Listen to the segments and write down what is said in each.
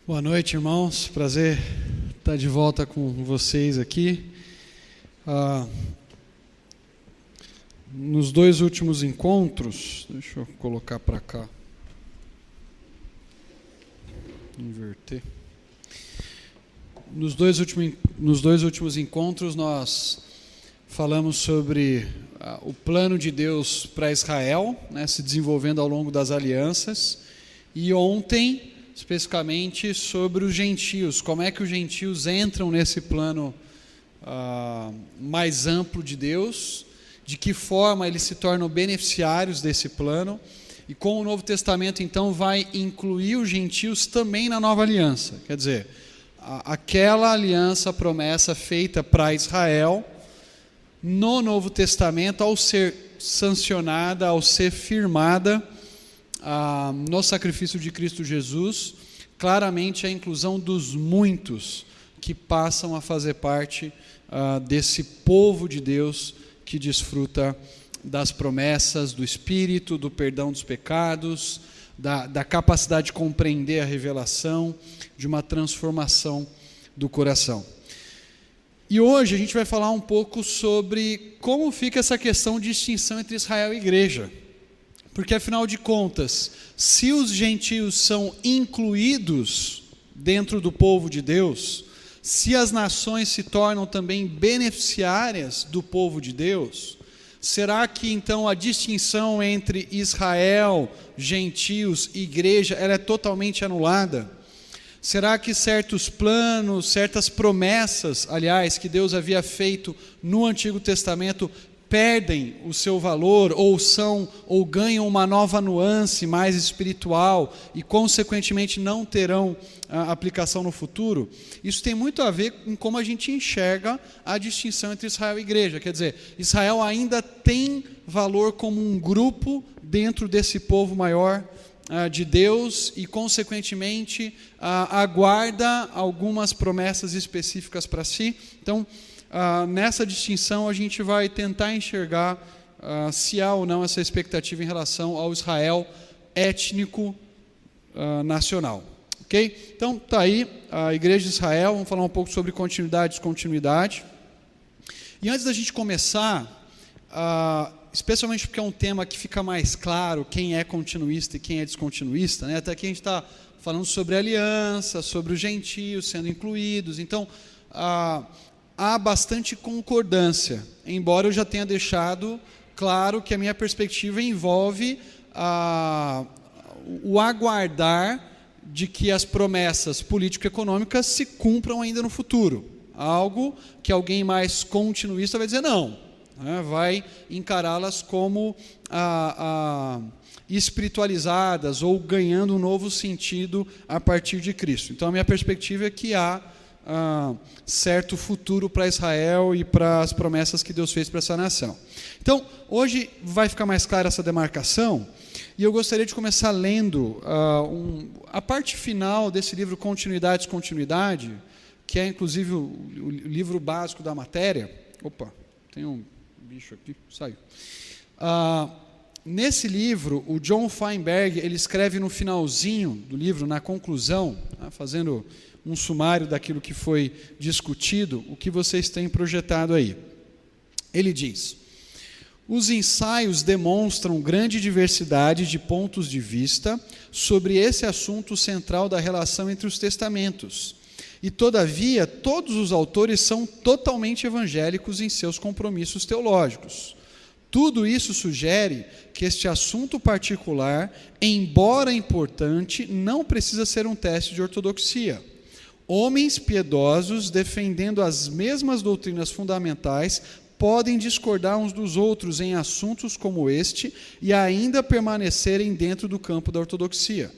Boa noite, irmãos. Prazer estar de volta com vocês aqui. Nos dois últimos encontros, deixa eu colocar para cá, inverter. Nos dois últimos encontros nós falamos sobre o plano de Deus para Israel, né, se desenvolvendo ao longo das alianças, e ontem especificamente sobre os gentios, como é que os gentios entram nesse plano mais amplo de Deus, de que forma eles se tornam beneficiários desse plano, e como o Novo Testamento então vai incluir os gentios também na nova aliança. Quer dizer, aquela aliança, promessa feita para Israel, no Novo Testamento, ao ser sancionada, ao ser firmada no sacrifício de Cristo Jesus, claramente a inclusão dos muitos que passam a fazer parte desse povo de Deus que desfruta das promessas do Espírito, do perdão dos pecados, da capacidade de compreender a revelação, de uma transformação do coração. E hoje a gente vai falar um pouco sobre como fica essa questão de distinção entre Israel e igreja. Porque, afinal de contas, se os gentios são incluídos dentro do povo de Deus, se as nações se tornam também beneficiárias do povo de Deus, será que então a distinção entre Israel, gentios e igreja, ela é totalmente anulada? Será que certos planos, certas promessas, aliás, que Deus havia feito no Antigo Testamento, perdem o seu valor ou ganham uma nova nuance mais espiritual e consequentemente não terão aplicação no futuro? Isso tem muito a ver com como a gente enxerga a distinção entre Israel e igreja. Quer dizer, Israel ainda tem valor como um grupo dentro desse povo maior de Deus e consequentemente aguarda algumas promessas específicas para si. Então, nessa distinção a gente vai tentar enxergar se há ou não essa expectativa em relação ao Israel étnico nacional. Ok? Então está aí a Igreja de Israel. Vamos falar um pouco sobre continuidade e descontinuidade. E antes da gente começar, especialmente porque é um tema que fica mais claro quem é continuista e quem é descontinuista, né? Até aqui a gente está falando sobre aliança, sobre os gentios sendo incluídos. Então, há bastante concordância, embora eu já tenha deixado claro que a minha perspectiva envolve o aguardar de que as promessas político-econômicas se cumpram ainda no futuro. Algo que alguém mais continuista vai dizer não, né? Vai encará-las como espiritualizadas ou ganhando um novo sentido a partir de Cristo. Então a minha perspectiva é que há certo futuro para Israel e para as promessas que Deus fez para essa nação. Então, hoje vai ficar mais clara essa demarcação, e eu gostaria de começar lendo a parte final desse livro Continuidade e Descontinuidade, que é inclusive o livro básico da matéria. Opa, tem um bicho aqui, saiu. Nesse livro, o John Feinberg, ele escreve no finalzinho do livro, na conclusão, fazendo um sumário daquilo que foi discutido, o que vocês têm projetado aí. Ele diz: os ensaios demonstram grande diversidade de pontos de vista sobre esse assunto central da relação entre os testamentos. E, todavia, todos os autores são totalmente evangélicos em seus compromissos teológicos. Tudo isso sugere que este assunto particular, embora importante, não precisa ser um teste de ortodoxia. Homens piedosos, defendendo as mesmas doutrinas fundamentais, podem discordar uns dos outros em assuntos como este e ainda permanecerem dentro do campo da ortodoxia.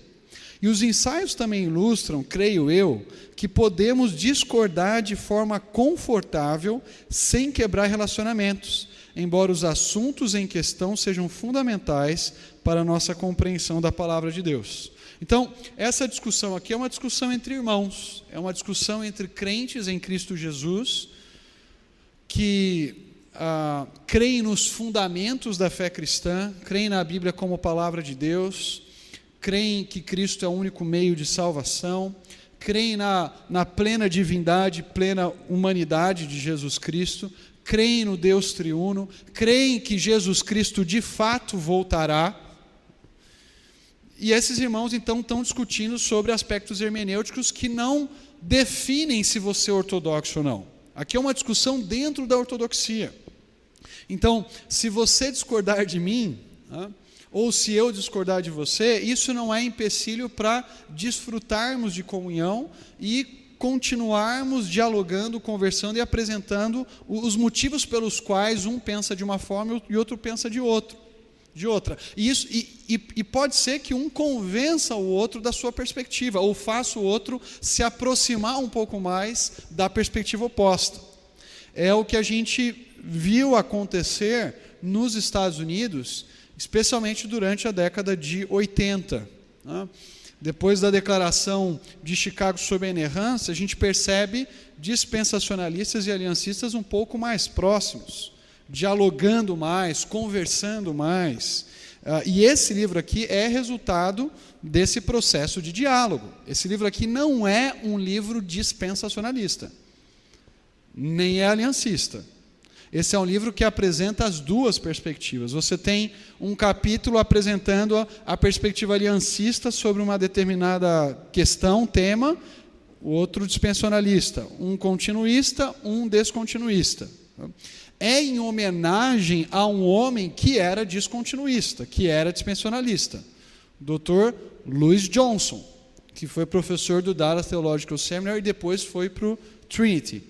E os ensaios também ilustram, creio eu, que podemos discordar de forma confortável, sem quebrar relacionamentos, embora os assuntos em questão sejam fundamentais para a nossa compreensão da palavra de Deus. Então, essa discussão aqui é uma discussão entre irmãos, é uma discussão entre crentes em Cristo Jesus, que creem nos fundamentos da fé cristã, creem na Bíblia como palavra de Deus, creem que Cristo é o único meio de salvação, creem na plena divindade, plena humanidade de Jesus Cristo, creem no Deus triuno, creem que Jesus Cristo de fato voltará. E esses irmãos então estão discutindo sobre aspectos hermenêuticos que não definem se você é ortodoxo ou não. Aqui é uma discussão dentro da ortodoxia. Então, se você discordar de mim, ou se eu discordar de você, isso não é empecilho para desfrutarmos de comunhão e continuarmos dialogando, conversando e apresentando os motivos pelos quais um pensa de uma forma e outro pensa de outra. E pode ser que um convença o outro da sua perspectiva, ou faça o outro se aproximar um pouco mais da perspectiva oposta. É o que a gente viu acontecer nos Estados Unidos, especialmente durante a década de 80. Depois da declaração de Chicago sobre a inerrância, a gente percebe dispensacionalistas e aliancistas um pouco mais próximos, dialogando mais, conversando mais. E esse livro aqui é resultado desse processo de diálogo. Esse livro aqui não é um livro dispensacionalista, nem é aliancista. Esse é um livro que apresenta as duas perspectivas. Você tem um capítulo apresentando a perspectiva aliancista sobre uma determinada questão, tema, o outro dispensacionalista, um continuista, um descontinuista. É em homenagem a um homem que era descontinuista, que era dispensacionalista, Dr. Louis Johnson, que foi professor do Dallas Theological Seminary e depois foi para o Trinity.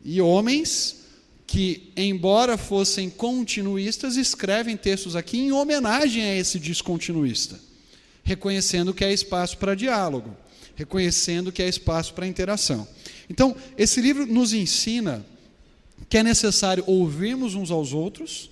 E homens que, embora fossem continuistas, escrevem textos aqui em homenagem a esse descontinuista, reconhecendo que há espaço para diálogo, reconhecendo que há espaço para interação. Então, esse livro nos ensina que é necessário ouvirmos uns aos outros,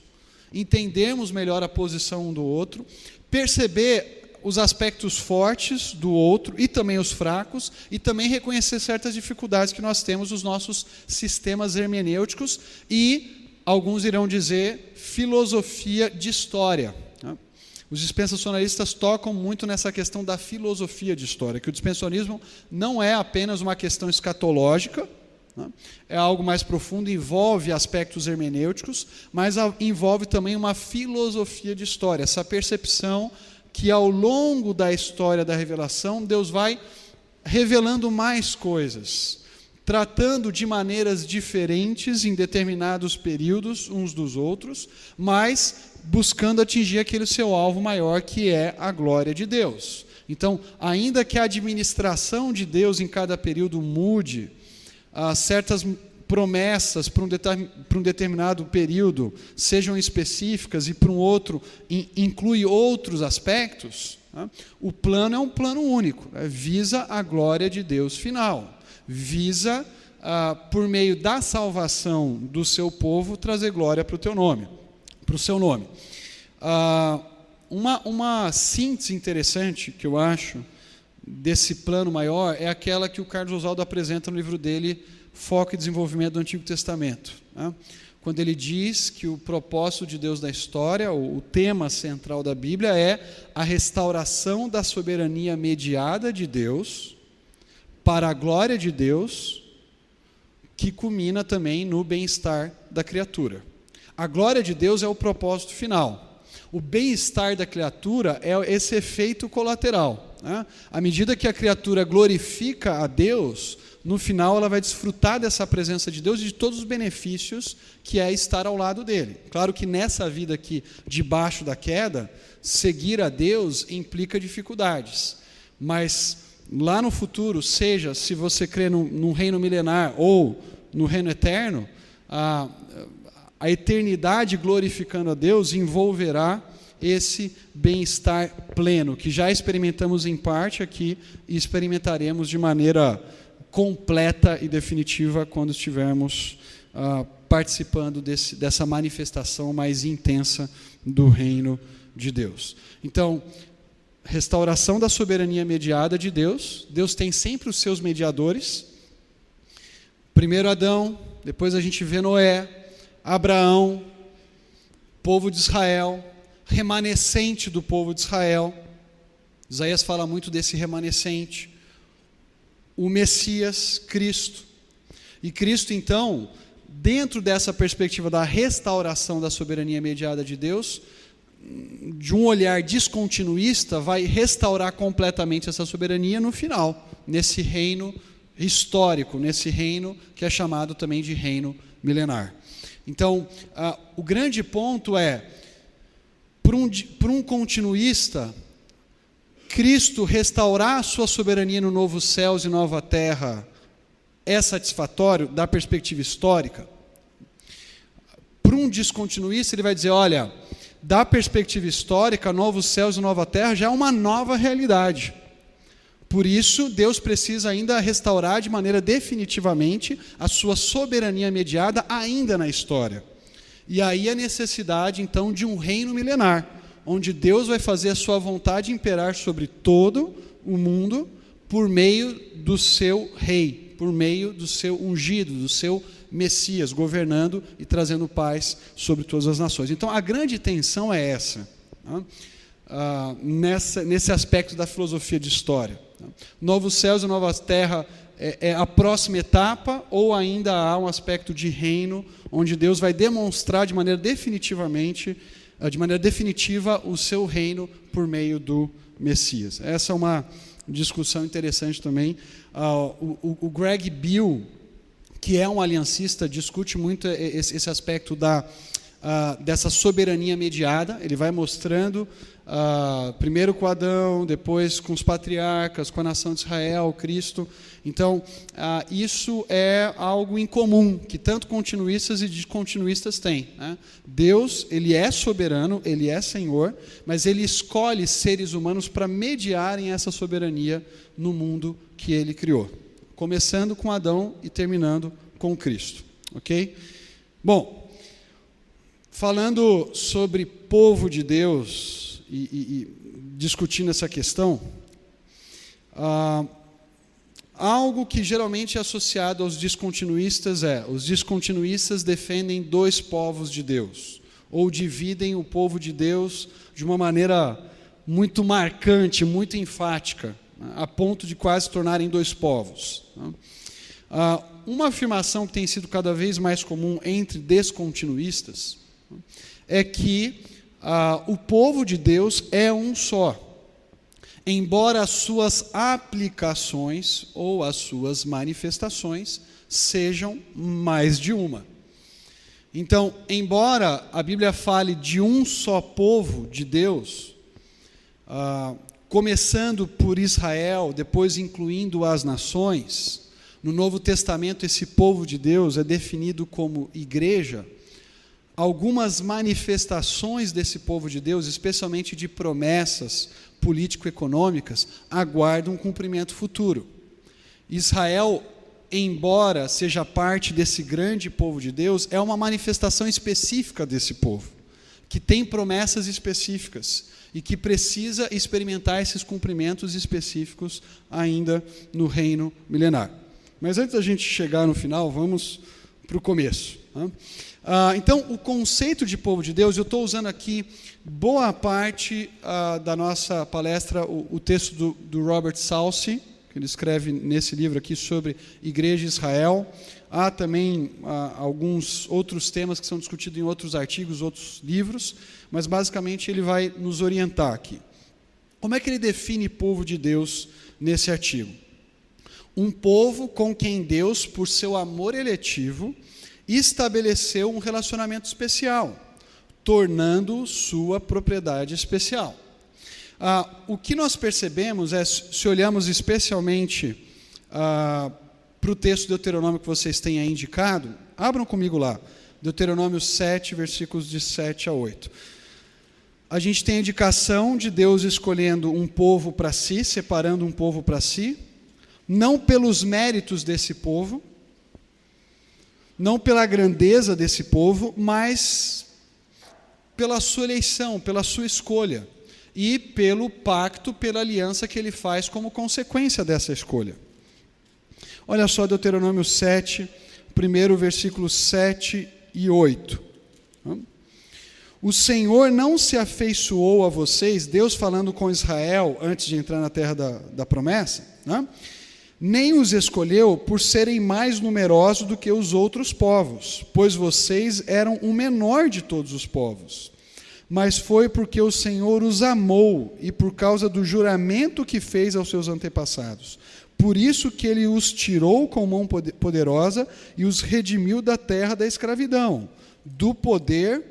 entendermos melhor a posição um do outro, perceber os aspectos fortes do outro e também os fracos, e também reconhecer certas dificuldades que nós temos nos nossos sistemas hermenêuticos e, alguns irão dizer, filosofia de história. Os dispensacionalistas tocam muito nessa questão da filosofia de história, que o dispensacionalismo não é apenas uma questão escatológica, é algo mais profundo, envolve aspectos hermenêuticos, mas envolve também uma filosofia de história, essa percepção que ao longo da história da revelação, Deus vai revelando mais coisas, tratando de maneiras diferentes em determinados períodos uns dos outros, mas buscando atingir aquele seu alvo maior, que é a glória de Deus. Então, ainda que a administração de Deus em cada período mude, certas promessas para um determinado período sejam específicas e para um outro inclui outros aspectos, o plano é um plano único, visa a glória de Deus final, visa, por meio da salvação do seu povo, trazer glória para o teu nome, para o seu nome. Uma síntese interessante que eu acho desse plano maior é aquela que o Carlos Oswaldo apresenta no livro dele, Foco e Desenvolvimento do Antigo Testamento, quando ele diz que o propósito de Deus da história, o tema central da Bíblia é a restauração da soberania mediada de Deus para a glória de Deus, que culmina também no bem-estar da criatura. A glória de Deus é o propósito final. O bem-estar da criatura é esse efeito colateral. À medida que a criatura glorifica a Deus, no final ela vai desfrutar dessa presença de Deus e de todos os benefícios que é estar ao lado dele. Claro que nessa vida aqui, debaixo da queda, seguir a Deus implica dificuldades. Mas lá no futuro, seja se você crê num reino milenar ou no reino eterno, a eternidade glorificando a Deus envolverá esse bem-estar pleno, que já experimentamos em parte aqui e experimentaremos de maneira completa e definitiva quando estivermos participando dessa manifestação mais intensa do reino de Deus. Então, restauração da soberania mediada de Deus. Deus tem sempre os seus mediadores. Primeiro Adão, depois a gente vê Noé, Abraão, povo de Israel, remanescente do povo de Israel. Isaías fala muito desse remanescente. o Messias, Cristo. E Cristo, então, dentro dessa perspectiva da restauração da soberania mediada de Deus, de um olhar descontinuista, vai restaurar completamente essa soberania no final, nesse reino histórico, nesse reino que é chamado também de reino milenar. Então, o grande ponto é, para um continuista, Cristo restaurar a sua soberania no novo céus e nova terra é satisfatório da perspectiva histórica? Para um descontinuista, ele vai dizer, olha, da perspectiva histórica, novos céus e nova terra já é uma nova realidade. Por isso, Deus precisa ainda restaurar de maneira definitivamente a sua soberania mediada ainda na história. E aí a necessidade, então, de um reino milenar, onde Deus vai fazer a sua vontade imperar sobre todo o mundo por meio do seu rei, por meio do seu ungido, do seu Messias, governando e trazendo paz sobre todas as nações. Então, a grande tensão é essa, nesse aspecto da filosofia de história. Novos céus e nova terra é a próxima etapa, ou ainda há um aspecto de reino, onde Deus vai demonstrar de maneira definitiva o seu reino por meio do Messias. Essa é uma discussão interessante também. O Greg Beale, que é um aliancista, discute muito esse aspecto dessa soberania mediada. Ele vai mostrando, primeiro com Adão, depois com os patriarcas, com a nação de Israel, Cristo. Então, isso é algo incomum, que tanto continuistas e descontinuistas têm, né? Deus, ele é soberano, ele é Senhor, mas ele escolhe seres humanos para mediarem essa soberania no mundo que ele criou, começando com Adão e terminando com Cristo, ok? Bom, falando sobre povo de Deus e discutindo essa questão, algo que geralmente é associado aos descontinuistas os descontinuistas defendem dois povos de Deus, ou dividem o povo de Deus de uma maneira muito marcante, muito enfática, a ponto de quase tornarem dois povos. Uma afirmação que tem sido cada vez mais comum entre descontinuistas é que o povo de Deus é um só, embora as suas aplicações ou as suas manifestações sejam mais de uma. Então, embora a Bíblia fale de um só povo de Deus, começando por Israel, depois incluindo as nações, no Novo Testamento esse povo de Deus é definido como igreja. Algumas manifestações desse povo de Deus, especialmente de promessas político-econômicas, aguardam um cumprimento futuro. Israel, embora seja parte desse grande povo de Deus, é uma manifestação específica desse povo, que tem promessas específicas e que precisa experimentar esses cumprimentos específicos ainda no reino milenar. Mas antes da gente chegar no final, vamos para o começo. Então, o conceito de povo de Deus, eu estou usando aqui boa parte da nossa palestra, o texto do Robert Salcy, que ele escreve nesse livro aqui sobre Igreja e Israel. Há também alguns outros temas que são discutidos em outros artigos, outros livros, mas basicamente ele vai nos orientar aqui. Como é que ele define povo de Deus nesse artigo? Um povo com quem Deus, por seu amor eletivo, estabeleceu um relacionamento especial, tornando sua propriedade especial. O que nós percebemos se olhamos especialmente para o texto de Deuteronômio que vocês têm aí indicado, abram comigo lá, Deuteronômio 7, versículos de 7 a 8. A gente tem a indicação de Deus escolhendo um povo para si, separando um povo para si, não pelos méritos desse povo, não pela grandeza desse povo, mas pela sua eleição, pela sua escolha, e pelo pacto, pela aliança que ele faz como consequência dessa escolha. Olha só Deuteronômio 7, primeiro versículos 7 e 8. O Senhor não se afeiçoou a vocês, Deus falando com Israel antes de entrar na terra da promessa, né? Nem os escolheu por serem mais numerosos do que os outros povos, pois vocês eram o menor de todos os povos. Mas foi porque o Senhor os amou e por causa do juramento que fez aos seus antepassados. Por isso que ele os tirou com mão poderosa e os redimiu da terra da escravidão, do poder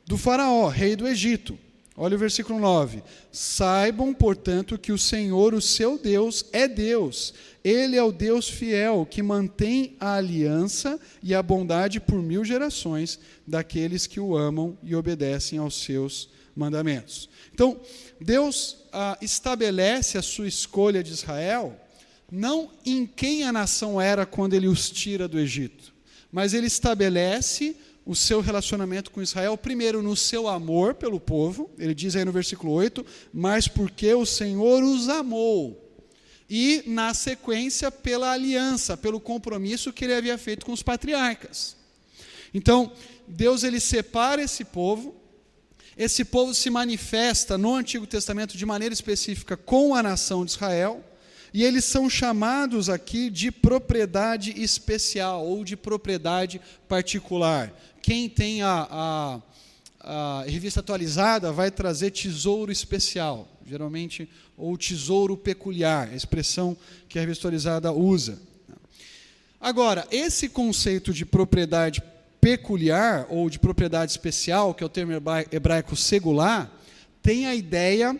do faraó, rei do Egito. Olha o versículo 9. Saibam, portanto, que o Senhor, o seu Deus, é Deus. Ele é o Deus fiel, que mantém a aliança e a bondade por 1000 gerações daqueles que o amam e obedecem aos seus mandamentos. Então, Deus estabelece a sua escolha de Israel, não em quem a nação era quando ele os tira do Egito, mas ele estabelece o seu relacionamento com Israel, primeiro no seu amor pelo povo, ele diz aí no versículo 8, mas porque o Senhor os amou, e na sequência pela aliança, pelo compromisso que ele havia feito com os patriarcas. Então, Deus ele separa esse povo se manifesta no Antigo Testamento de maneira específica com a nação de Israel, e eles são chamados aqui de propriedade especial, ou de propriedade particular. Quem tem a revista atualizada vai trazer tesouro especial, geralmente, ou tesouro peculiar, a expressão que a revista atualizada usa. Agora, esse conceito de propriedade peculiar, ou de propriedade especial, que é o termo hebraico segular, tem a ideia,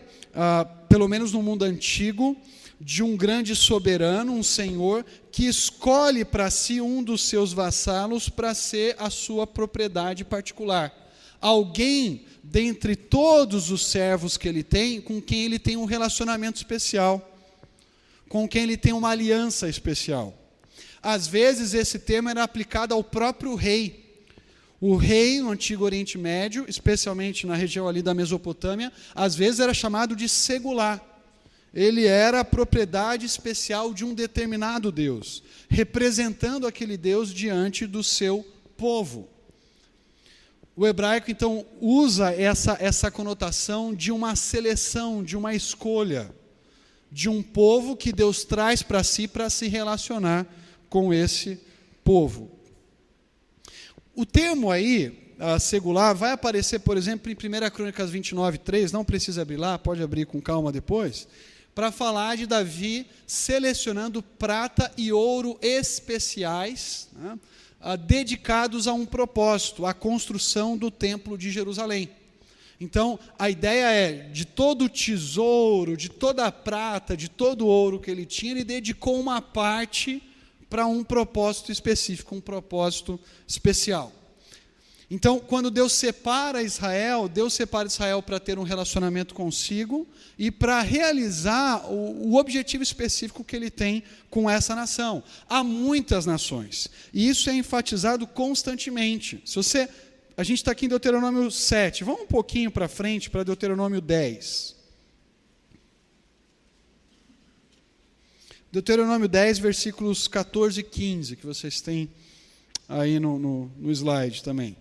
pelo menos no mundo antigo, de um grande soberano, um senhor, que escolhe para si um dos seus vassalos para ser a sua propriedade particular. Alguém, dentre todos os servos que ele tem, com quem ele tem um relacionamento especial, com quem ele tem uma aliança especial. Às vezes, esse termo era aplicado ao próprio rei. O rei, no Antigo Oriente Médio, especialmente na região ali da Mesopotâmia, às vezes era chamado de segular. Ele era a propriedade especial de um determinado Deus, representando aquele Deus diante do seu povo. O hebraico, então, usa essa conotação de uma seleção, de uma escolha, de um povo que Deus traz para si para se relacionar com esse povo. O termo aí, segular, vai aparecer, por exemplo, em 1 Crônicas 29:3, não precisa abrir lá, pode abrir com calma depois, para falar de Davi selecionando prata e ouro especiais, né, dedicados a um propósito, a construção do Templo de Jerusalém. Então, a ideia é, de todo o tesouro, de toda a prata, de todo o ouro que ele tinha, ele dedicou uma parte para um propósito específico, um propósito especial. Então, quando Deus separa Israel para ter um relacionamento consigo e para realizar o objetivo específico que ele tem com essa nação. Há muitas nações, e isso é enfatizado constantemente. A gente está aqui em Deuteronômio 7, vamos um pouquinho para frente, para Deuteronômio 10. Deuteronômio 10, versículos 14 e 15, que vocês têm aí no slide também.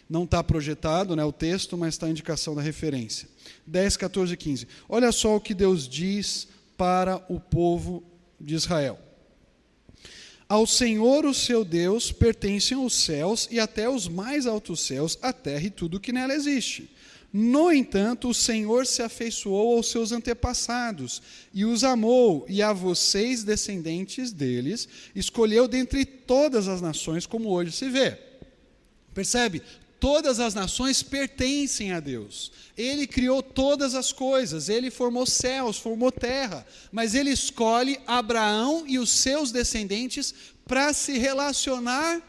Não está projetado, né, o texto, mas está a indicação da referência. 10, 14 e 15. Olha só o que Deus diz para o povo de Israel. Ao Senhor, o seu Deus, pertencem os céus e até os mais altos céus, a terra e tudo que nela existe. No entanto, o Senhor se afeiçoou aos seus antepassados e os amou, e a vocês, descendentes deles, escolheu dentre todas as nações, como hoje se vê. Percebe? Todas as nações pertencem a Deus. Ele criou todas as coisas, ele formou céus, formou terra, mas ele escolhe Abraão e os seus descendentes para se relacionar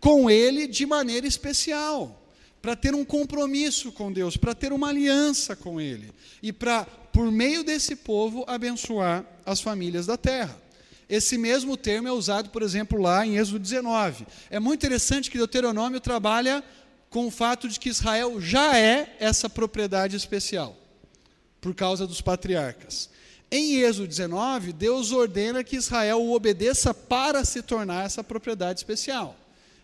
com ele de maneira especial, para ter um compromisso com Deus, para ter uma aliança com ele, e para, por meio desse povo, abençoar as famílias da terra. Esse mesmo termo é usado, por exemplo, lá em Êxodo 19. É muito interessante que Deuteronômio trabalha com o fato de que Israel já é essa propriedade especial, por causa dos patriarcas. Em Êxodo 19, Deus ordena que Israel o obedeça para se tornar essa propriedade especial.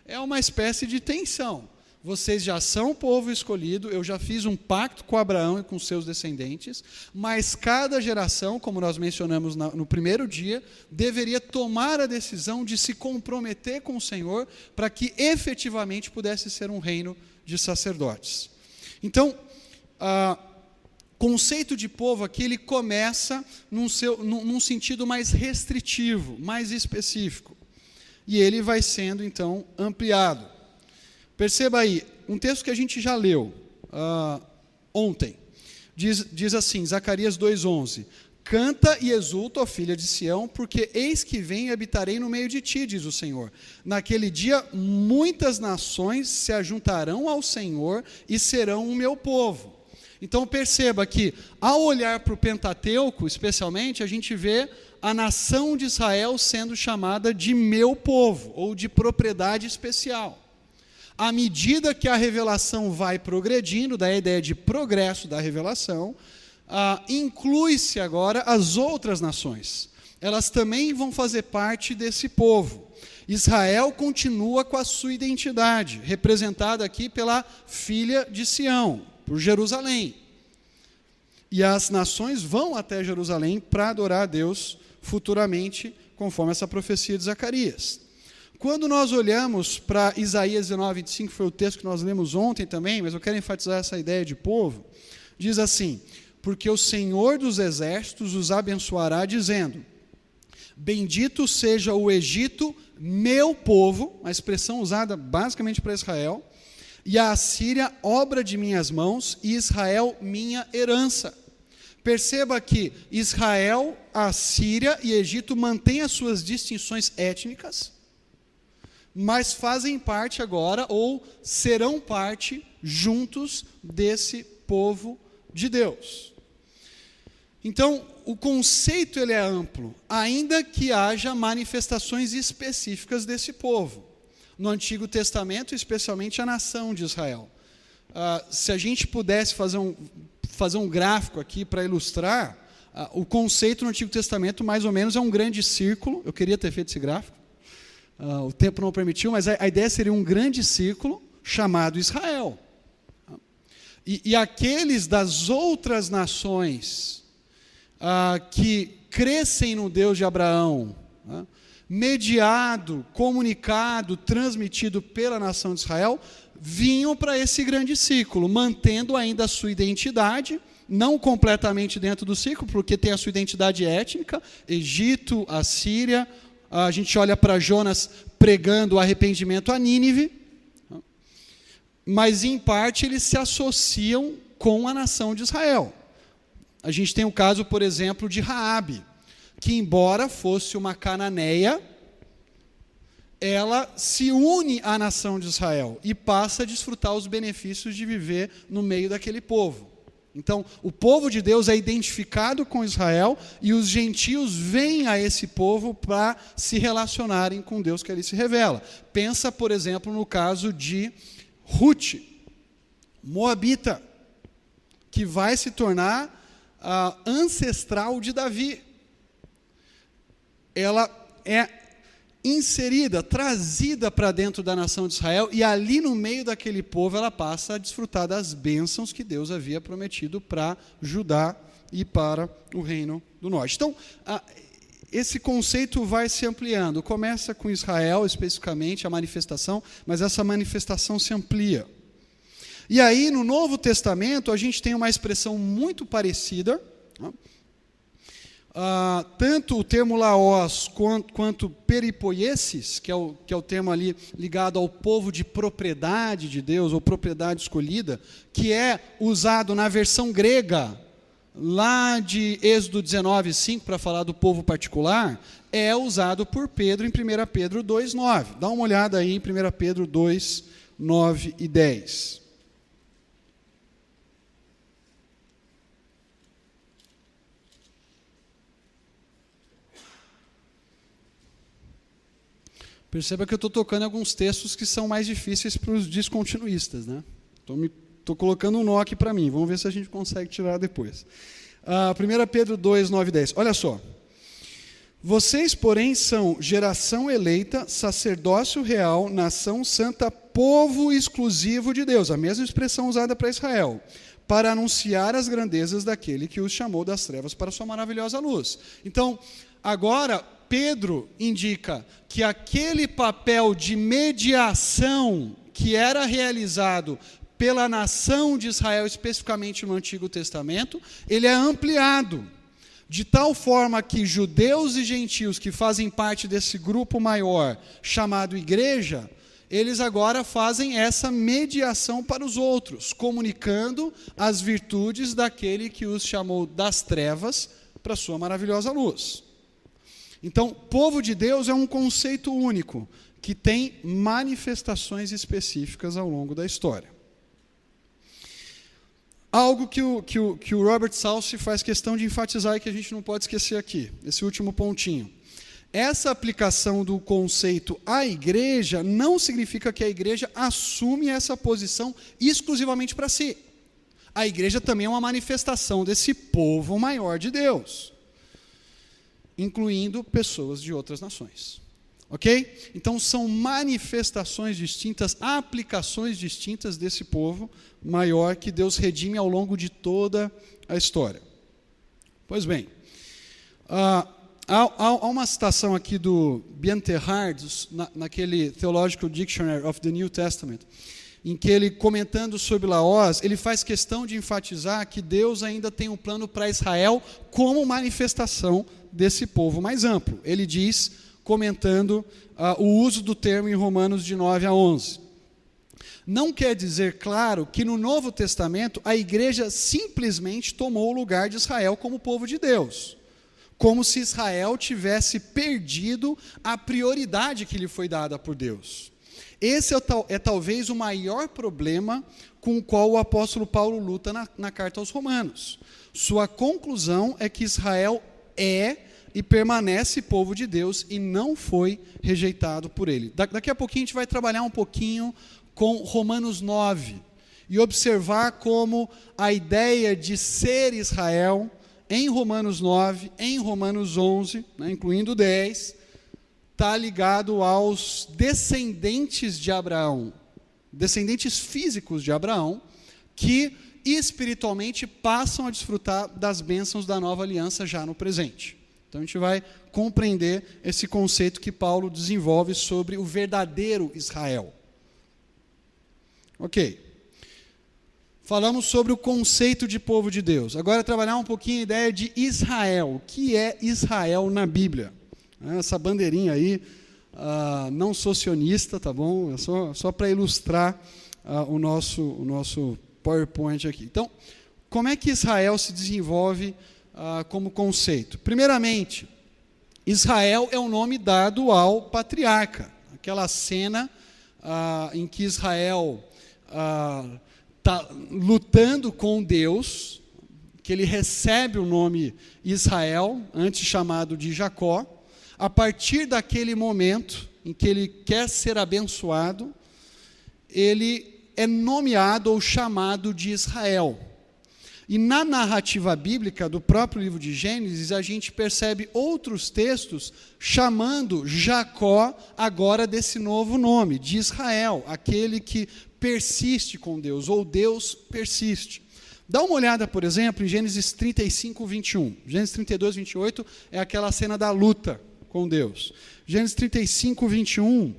É uma espécie de tensão. vocês já são o povo escolhido, eu já fiz um pacto com Abraão e com seus descendentes, mas cada geração, como nós mencionamos no primeiro dia, deveria tomar a decisão de se comprometer com o Senhor para que efetivamente pudesse ser um reino de sacerdotes. Então, o conceito de povo aqui, ele começa num sentido mais restritivo, mais específico, e ele vai sendo, então, ampliado. Perceba aí, um texto que a gente já leu ontem, diz assim, Zacarias 2,11, canta e exulta, ó filha de Sião, porque eis que venho e habitarei no meio de ti, diz o Senhor. Naquele dia, muitas nações se ajuntarão ao Senhor e serão o meu povo. Então perceba que, ao olhar para o Pentateuco, especialmente, a gente vê a nação de Israel sendo chamada de meu povo, ou de propriedade especial. À medida que a revelação vai progredindo, da ideia de progresso da revelação, inclui-se agora as outras nações. Elas também vão fazer parte desse povo. Israel continua com a sua identidade, representada aqui pela filha de Sião, por Jerusalém. E as nações vão até Jerusalém para adorar a Deus futuramente, conforme essa profecia de Zacarias. Quando nós olhamos para Isaías 19:25, que foi o texto que nós lemos ontem também, mas eu quero enfatizar essa ideia de povo, diz assim, porque o Senhor dos exércitos os abençoará, dizendo, bendito seja o Egito, meu povo, a expressão usada basicamente para Israel, e a Assíria, obra de minhas mãos, e Israel, minha herança. Perceba que Israel, Assíria e Egito mantêm as suas distinções étnicas, mas fazem parte agora, ou serão parte, juntos desse povo de Deus. Então, o conceito ele é amplo, ainda que haja manifestações específicas desse povo. No Antigo Testamento, especialmente a nação de Israel. Se a gente pudesse fazer um gráfico aqui para ilustrar, o conceito no Antigo Testamento, mais ou menos, é um grande círculo. Eu queria ter feito esse gráfico. O tempo não permitiu, mas a ideia seria um grande círculo chamado Israel. E aqueles das outras nações que crescem no Deus de Abraão, mediado, comunicado, transmitido pela nação de Israel, vinham para esse grande círculo, mantendo ainda a sua identidade, não completamente dentro do círculo, porque tem a sua identidade étnica, Egito, Assíria. A gente olha para Jonas pregando o arrependimento a Nínive, mas em parte eles se associam com a nação de Israel. A gente tem o caso, por exemplo, de Raabe, que embora fosse uma cananeia, ela se une à nação de Israel e passa a desfrutar os benefícios de viver no meio daquele povo. Então, o povo de Deus é identificado com Israel e os gentios vêm a esse povo para se relacionarem com Deus que ali se revela. Pensa, por exemplo, no caso de Ruth, moabita, que vai se tornar ancestral de Davi. Ela é inserida, trazida para dentro da nação de Israel, e ali no meio daquele povo ela passa a desfrutar das bênçãos que Deus havia prometido para Judá e para o reino do norte. Então, esse conceito vai se ampliando. Começa com Israel, especificamente, a manifestação, mas essa manifestação se amplia. E aí, no Novo Testamento, a gente tem uma expressão muito parecida, tanto o termo laos quanto peripoiesis, que é o termo ali ligado ao povo de propriedade de Deus, ou propriedade escolhida, que é usado na versão grega, lá de Êxodo 19:5, para falar do povo particular, é usado por Pedro em 1 Pedro 2:9. Dá uma olhada aí em 1 Pedro 2:9 e 10. Perceba que eu estou tocando alguns textos que são mais difíceis para os descontinuístas, né? Estou colocando um nó aqui para mim, vamos ver se a gente consegue tirar depois. 1 Pedro 2:9 e 10. Olha só. Vocês, porém, são geração eleita, sacerdócio real, nação santa, povo exclusivo de Deus, a mesma expressão usada para Israel, para anunciar as grandezas daquele que os chamou das trevas para a sua maravilhosa luz. Então, agora, Pedro indica que aquele papel de mediação que era realizado pela nação de Israel, especificamente no Antigo Testamento, ele é ampliado, de tal forma que judeus e gentios que fazem parte desse grupo maior, chamado igreja, eles agora fazem essa mediação para os outros, comunicando as virtudes daquele que os chamou das trevas para a sua maravilhosa luz. Então, povo de Deus é um conceito único, que tem manifestações específicas ao longo da história. Algo que o Robert Salce faz questão de enfatizar e que a gente não pode esquecer aqui, esse último pontinho. Essa aplicação do conceito à igreja não significa que a igreja assume essa posição exclusivamente para si. A igreja também é uma manifestação desse povo maior de Deus, incluindo pessoas de outras nações. Ok? Então são manifestações distintas, aplicações distintas desse povo maior que Deus redime ao longo de toda a história. Pois bem, há uma citação aqui do Bienterhard, naquele Theological Dictionary of the New Testament, em que ele, comentando sobre Laós, ele faz questão de enfatizar que Deus ainda tem um plano para Israel como manifestação desse povo mais amplo. Ele diz, comentando o uso do termo em Romanos de 9 a 11. Não quer dizer, claro, que no Novo Testamento a igreja simplesmente tomou o lugar de Israel como povo de Deus, como se Israel tivesse perdido a prioridade que lhe foi dada por Deus. Esse é talvez o maior problema com o qual o apóstolo Paulo luta na carta aos Romanos. Sua conclusão é que Israel é e permanece povo de Deus e não foi rejeitado por ele. Daqui a pouquinho a gente vai trabalhar um pouquinho com Romanos 9 e observar como a ideia de ser Israel em Romanos 9, em Romanos 11, incluindo 10, está ligado aos descendentes de Abraão, descendentes físicos de Abraão, que espiritualmente passam a desfrutar das bênçãos da nova aliança já no presente. Então a gente vai compreender esse conceito que Paulo desenvolve sobre o verdadeiro Israel. Ok. Falamos sobre o conceito de povo de Deus. Agora trabalhar um pouquinho a ideia de Israel. O que é Israel na Bíblia? Essa bandeirinha aí, não sou sionista, tá bom? É só para ilustrar o nosso PowerPoint aqui. Então, como é que Israel se desenvolve como conceito? Primeiramente, Israel é o nome dado ao patriarca. Aquela cena em que Israel está lutando com Deus, que ele recebe o nome Israel, antes chamado de Jacó. A partir daquele momento em que ele quer ser abençoado, ele é nomeado ou chamado de Israel. E na narrativa bíblica do próprio livro de Gênesis, a gente percebe outros textos chamando Jacó agora desse novo nome, de Israel, aquele que persiste com Deus, ou Deus persiste. Dá uma olhada, por exemplo, em Gênesis 35, 21. Gênesis 32, 28 é aquela cena da luta com Deus. Gênesis 35, 21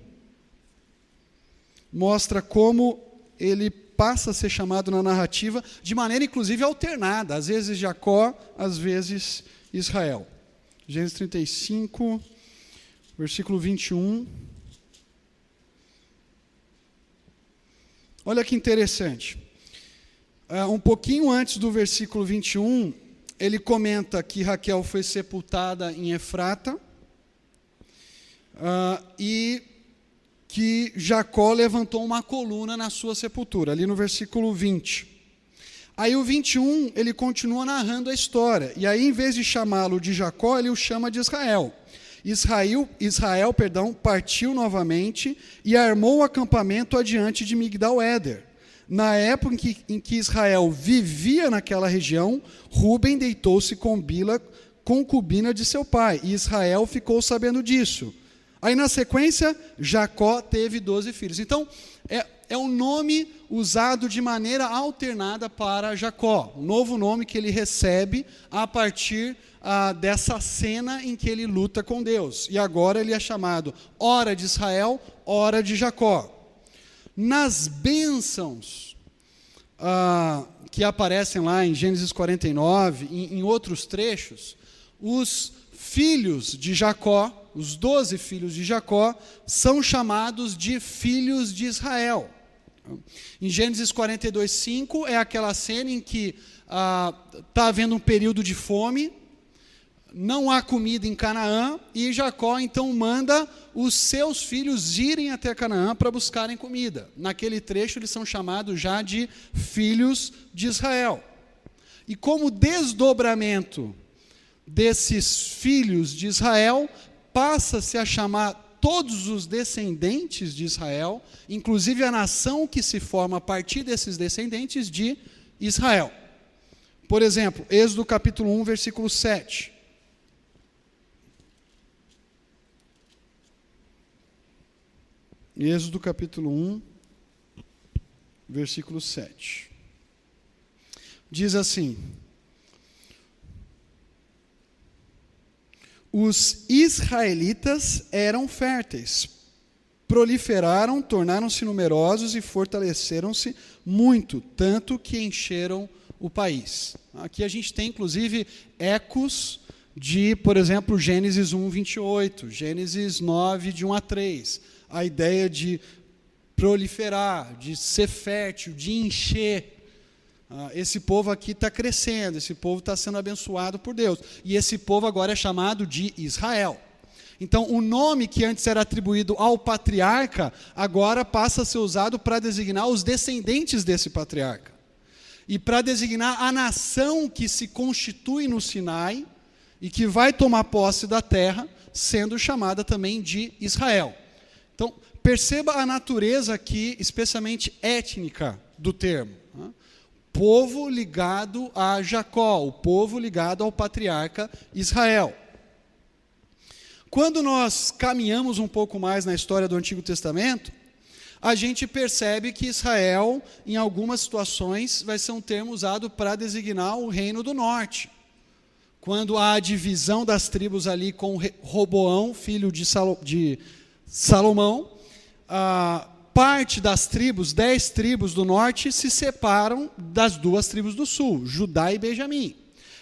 mostra como ele passa a ser chamado na narrativa de maneira, inclusive, alternada. Às vezes Jacó, às vezes Israel. Gênesis 35, versículo 21. Olha que interessante. Um pouquinho antes do versículo 21, ele comenta que Raquel foi sepultada em Efrata e que Jacó levantou uma coluna na sua sepultura, ali no versículo 20. Aí o 21, ele continua narrando a história, e aí em vez de chamá-lo de Jacó, ele o chama de Israel. Israel, partiu novamente e armou o acampamento adiante de Migdal-Éder. Na época em que Israel vivia naquela região, Ruben deitou-se com Bila, concubina de seu pai, e Israel ficou sabendo disso. Aí, na sequência, Jacó teve 12 filhos. Então, é um nome usado de maneira alternada para Jacó, um novo nome que ele recebe a partir dessa cena em que ele luta com Deus. E agora ele é chamado ora de Israel, ora de Jacó. Nas bênçãos que aparecem lá em Gênesis 49, em outros trechos, os filhos de Jacó, os 12 filhos de Jacó, são chamados de filhos de Israel. Em Gênesis 42:5 é aquela cena em que está havendo um período de fome, não há comida em Canaã, e Jacó então manda os seus filhos irem até Canaã para buscarem comida. Naquele trecho eles são chamados já de filhos de Israel. E como desdobramento desses filhos de Israel, passa-se a chamar todos os descendentes de Israel, inclusive a nação que se forma a partir desses descendentes, de Israel. Por exemplo, Êxodo capítulo 1, versículo 7. Êxodo capítulo 1, versículo 7. Diz assim: os israelitas eram férteis, proliferaram, tornaram-se numerosos e fortaleceram-se muito, tanto que encheram o país. Aqui a gente tem, inclusive, ecos de, por exemplo, Gênesis 1, 28, Gênesis 9, de 1 a 3. A ideia de proliferar, de ser fértil, de encher. Esse povo aqui está crescendo, esse povo está sendo abençoado por Deus. E esse povo agora é chamado de Israel. Então, o nome que antes era atribuído ao patriarca, agora passa a ser usado para designar os descendentes desse patriarca. E para designar a nação que se constitui no Sinai e que vai tomar posse da terra, sendo chamada também de Israel. Então, perceba a natureza aqui, especialmente étnica, do termo. Povo ligado a Jacó, o povo ligado ao patriarca Israel. Quando nós caminhamos um pouco mais na história do Antigo Testamento, a gente percebe que Israel, em algumas situações, vai ser um termo usado para designar o reino do norte. Quando há a divisão das tribos ali com Roboão, filho de Salomão, parte das tribos, 10 tribos do norte, se separam das 2 tribos do sul, Judá e Benjamim.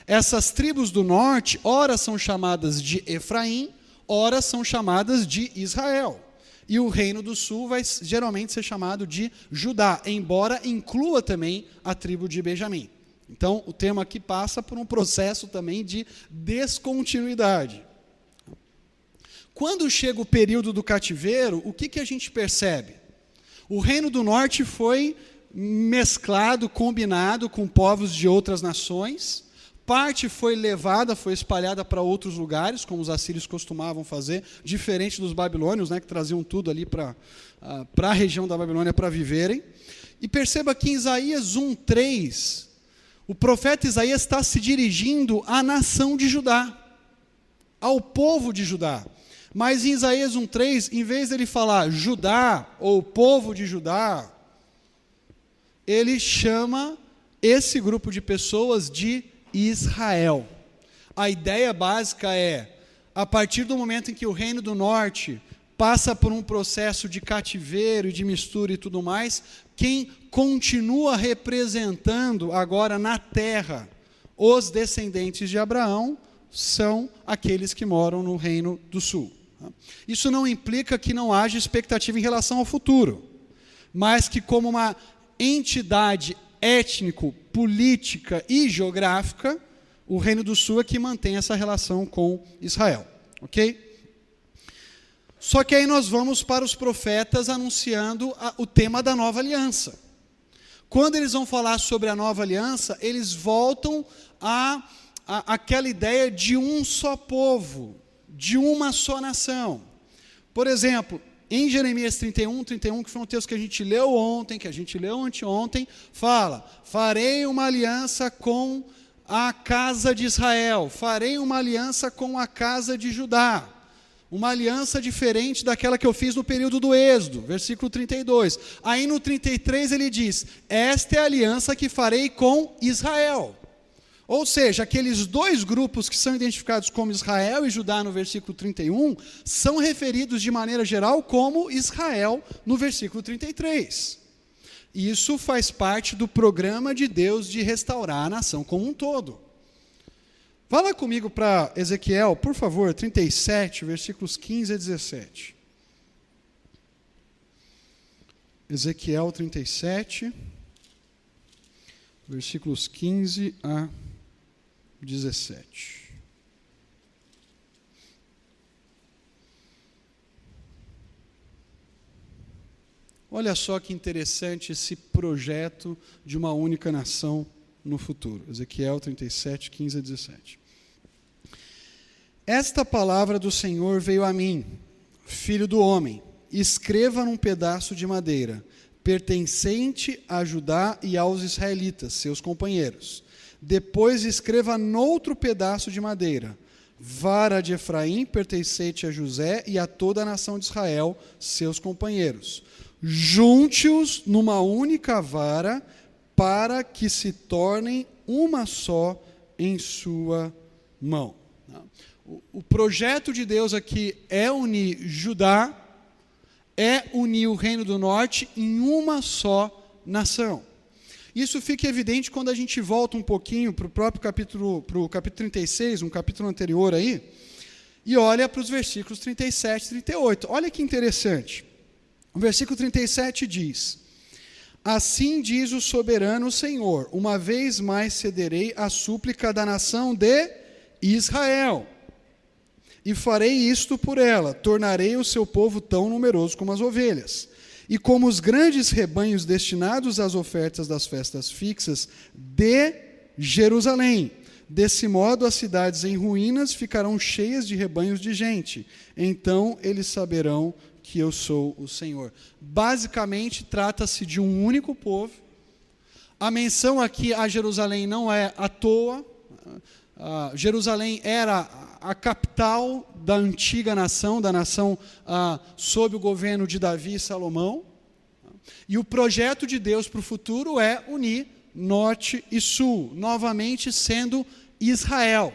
Essas tribos do norte, ora são chamadas de Efraim, ora são chamadas de Israel. E o reino do sul vai geralmente ser chamado de Judá, embora inclua também a tribo de Benjamim. Então, o termo aqui passa por um processo também de descontinuidade. Quando chega o período do cativeiro, o que a gente percebe? O reino do norte foi mesclado, combinado com povos de outras nações. Parte foi levada, foi espalhada para outros lugares, como os assírios costumavam fazer, diferente dos babilônios, né, que traziam tudo ali para a região da Babilônia para viverem. E perceba que em Isaías 1:3, o profeta Isaías está se dirigindo à nação de Judá, ao povo de Judá. Mas em Isaías 1:3, em vez dele falar Judá ou povo de Judá, ele chama esse grupo de pessoas de Israel. A ideia básica é, a partir do momento em que o reino do norte passa por um processo de cativeiro e de mistura e tudo mais, quem continua representando agora na terra os descendentes de Abraão são aqueles que moram no reino do sul. Isso não implica que não haja expectativa em relação ao futuro, mas que como uma entidade étnico, política e geográfica, o Reino do Sul é que mantém essa relação com Israel. Ok? Só que aí nós vamos para os profetas anunciando o tema da nova aliança. Quando eles vão falar sobre a nova aliança, eles voltam àquela ideia de um só povo, de uma só nação. Por exemplo, em Jeremias 31, que foi um texto que a gente leu ontem, que a gente leu anteontem, fala: farei uma aliança com à casa de Israel, farei uma aliança com a casa de Judá. Uma aliança diferente daquela que eu fiz no período do Êxodo, versículo 32. Aí no 33 ele diz, esta é a aliança que farei com Israel. Ou seja, aqueles dois grupos que são identificados como Israel e Judá no versículo 31, são referidos de maneira geral como Israel no versículo 33. Isso faz parte do programa de Deus de restaurar a nação como um todo. Fala comigo para Ezequiel, por favor, 37, versículos 15 a 17. Ezequiel 37, versículos 15 a 17. Olha só que interessante esse projeto de uma única nação no futuro. Ezequiel 37, 15 a 17. Esta palavra do Senhor veio a mim, filho do homem, escreva num pedaço de madeira, pertencente a Judá e aos israelitas, seus companheiros. Depois escreva noutro pedaço de madeira, vara de Efraim, pertencente a José e a toda a nação de Israel, seus companheiros. Junte-os numa única vara, para que se tornem uma só em sua mão. O projeto de Deus aqui é unir Judá, é unir o Reino do Norte em uma só nação. Isso fica evidente quando a gente volta um pouquinho para o próprio capítulo 36, um capítulo anterior aí, e olha para os versículos 37 e 38. Olha que interessante. O versículo 37 diz, assim diz o soberano Senhor, uma vez mais cederei à súplica da nação de Israel, e farei isto por ela, tornarei o seu povo tão numeroso como as ovelhas, e como os grandes rebanhos destinados às ofertas das festas fixas de Jerusalém. Desse modo, as cidades em ruínas ficarão cheias de rebanhos de gente. Então eles saberão que eu sou o Senhor. Basicamente, trata-se de um único povo. A menção aqui a Jerusalém não é à toa. Jerusalém era a capital da antiga nação, da nação sob o governo de Davi e Salomão. E o projeto de Deus para o futuro é unir norte e sul, novamente sendo Israel.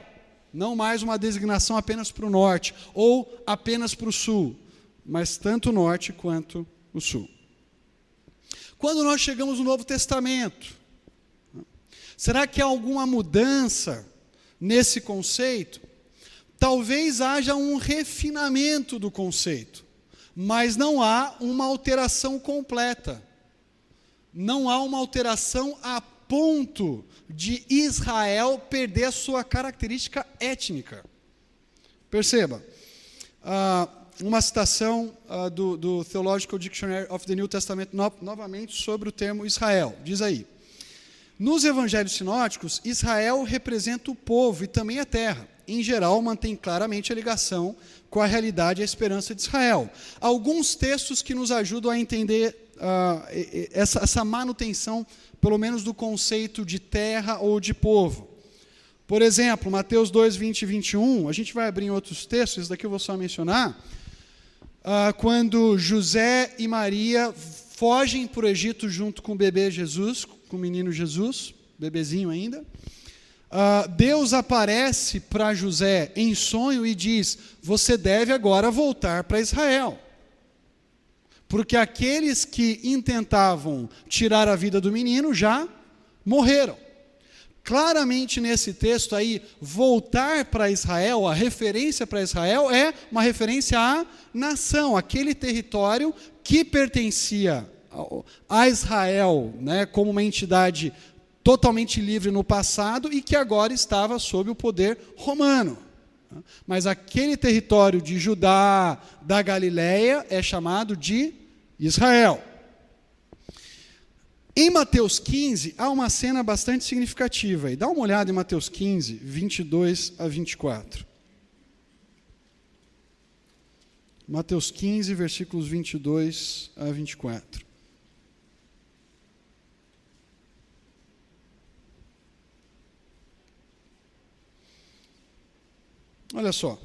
Não mais uma designação apenas para o norte ou apenas para o sul, mas tanto o norte quanto o sul. Quando nós chegamos no Novo Testamento, será que há alguma mudança nesse conceito? Talvez haja um refinamento do conceito, mas não há uma alteração completa. Não há uma alteração a ponto de Israel perder a sua característica étnica. Perceba, uma citação do Theological Dictionary of the New Testament, novamente sobre o termo Israel. Diz aí, nos evangelhos sinóticos, Israel representa o povo e também a terra. Em geral, mantém claramente a ligação com a realidade e a esperança de Israel. Alguns textos que nos ajudam a entender essa manutenção, pelo menos do conceito de terra ou de povo. Por exemplo, Mateus 2, 20 e 21, a gente vai abrir em outros textos, esse daqui eu vou só mencionar, quando José e Maria fogem para o Egito junto com o bebê Jesus, com o menino Jesus, bebezinho ainda, Deus aparece para José em sonho e diz, você deve agora voltar para Israel. Porque aqueles que intentavam tirar a vida do menino já morreram. Claramente nesse texto aí, voltar para Israel, a referência para Israel é uma referência à nação, aquele território que pertencia a Israel, né, como uma entidade totalmente livre no passado e que agora estava sob o poder romano. Mas aquele território de Judá, da Galileia, é chamado de Israel. Em Mateus 15, há uma cena bastante significativa. E dá uma olhada em Mateus 15, 22 a 24. Mateus 15, versículos 22 a 24. Olha só.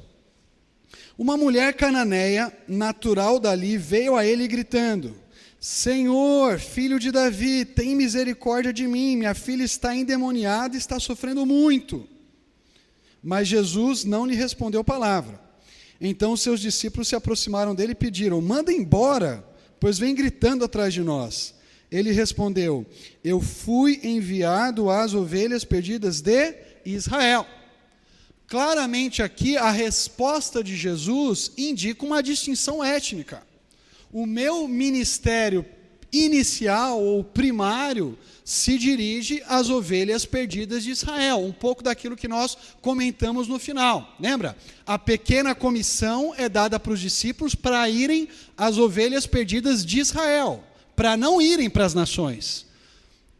Uma mulher cananeia, natural dali, veio a ele gritando: Senhor, filho de Davi, tem misericórdia de mim, minha filha está endemoniada e está sofrendo muito. Mas Jesus não lhe respondeu palavra. Então os seus discípulos se aproximaram dele e pediram: manda embora, pois vem gritando atrás de nós. Ele respondeu: eu fui enviado às ovelhas perdidas de Israel. Claramente aqui a resposta de Jesus indica uma distinção étnica. O meu ministério inicial ou primário se dirige às ovelhas perdidas de Israel, um pouco daquilo que nós comentamos no final. Lembra? A pequena comissão é dada para os discípulos para irem às ovelhas perdidas de Israel, para não irem para as nações.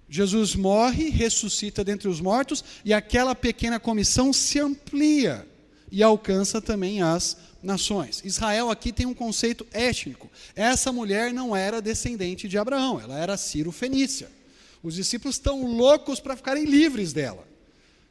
Jesus morre, ressuscita dentre os mortos, e aquela pequena comissão se amplia e alcança também as nações. Israel aqui tem um conceito étnico. Essa mulher não era descendente de Abraão, ela era sírio-fenícia. Os discípulos estão loucos para ficarem livres dela.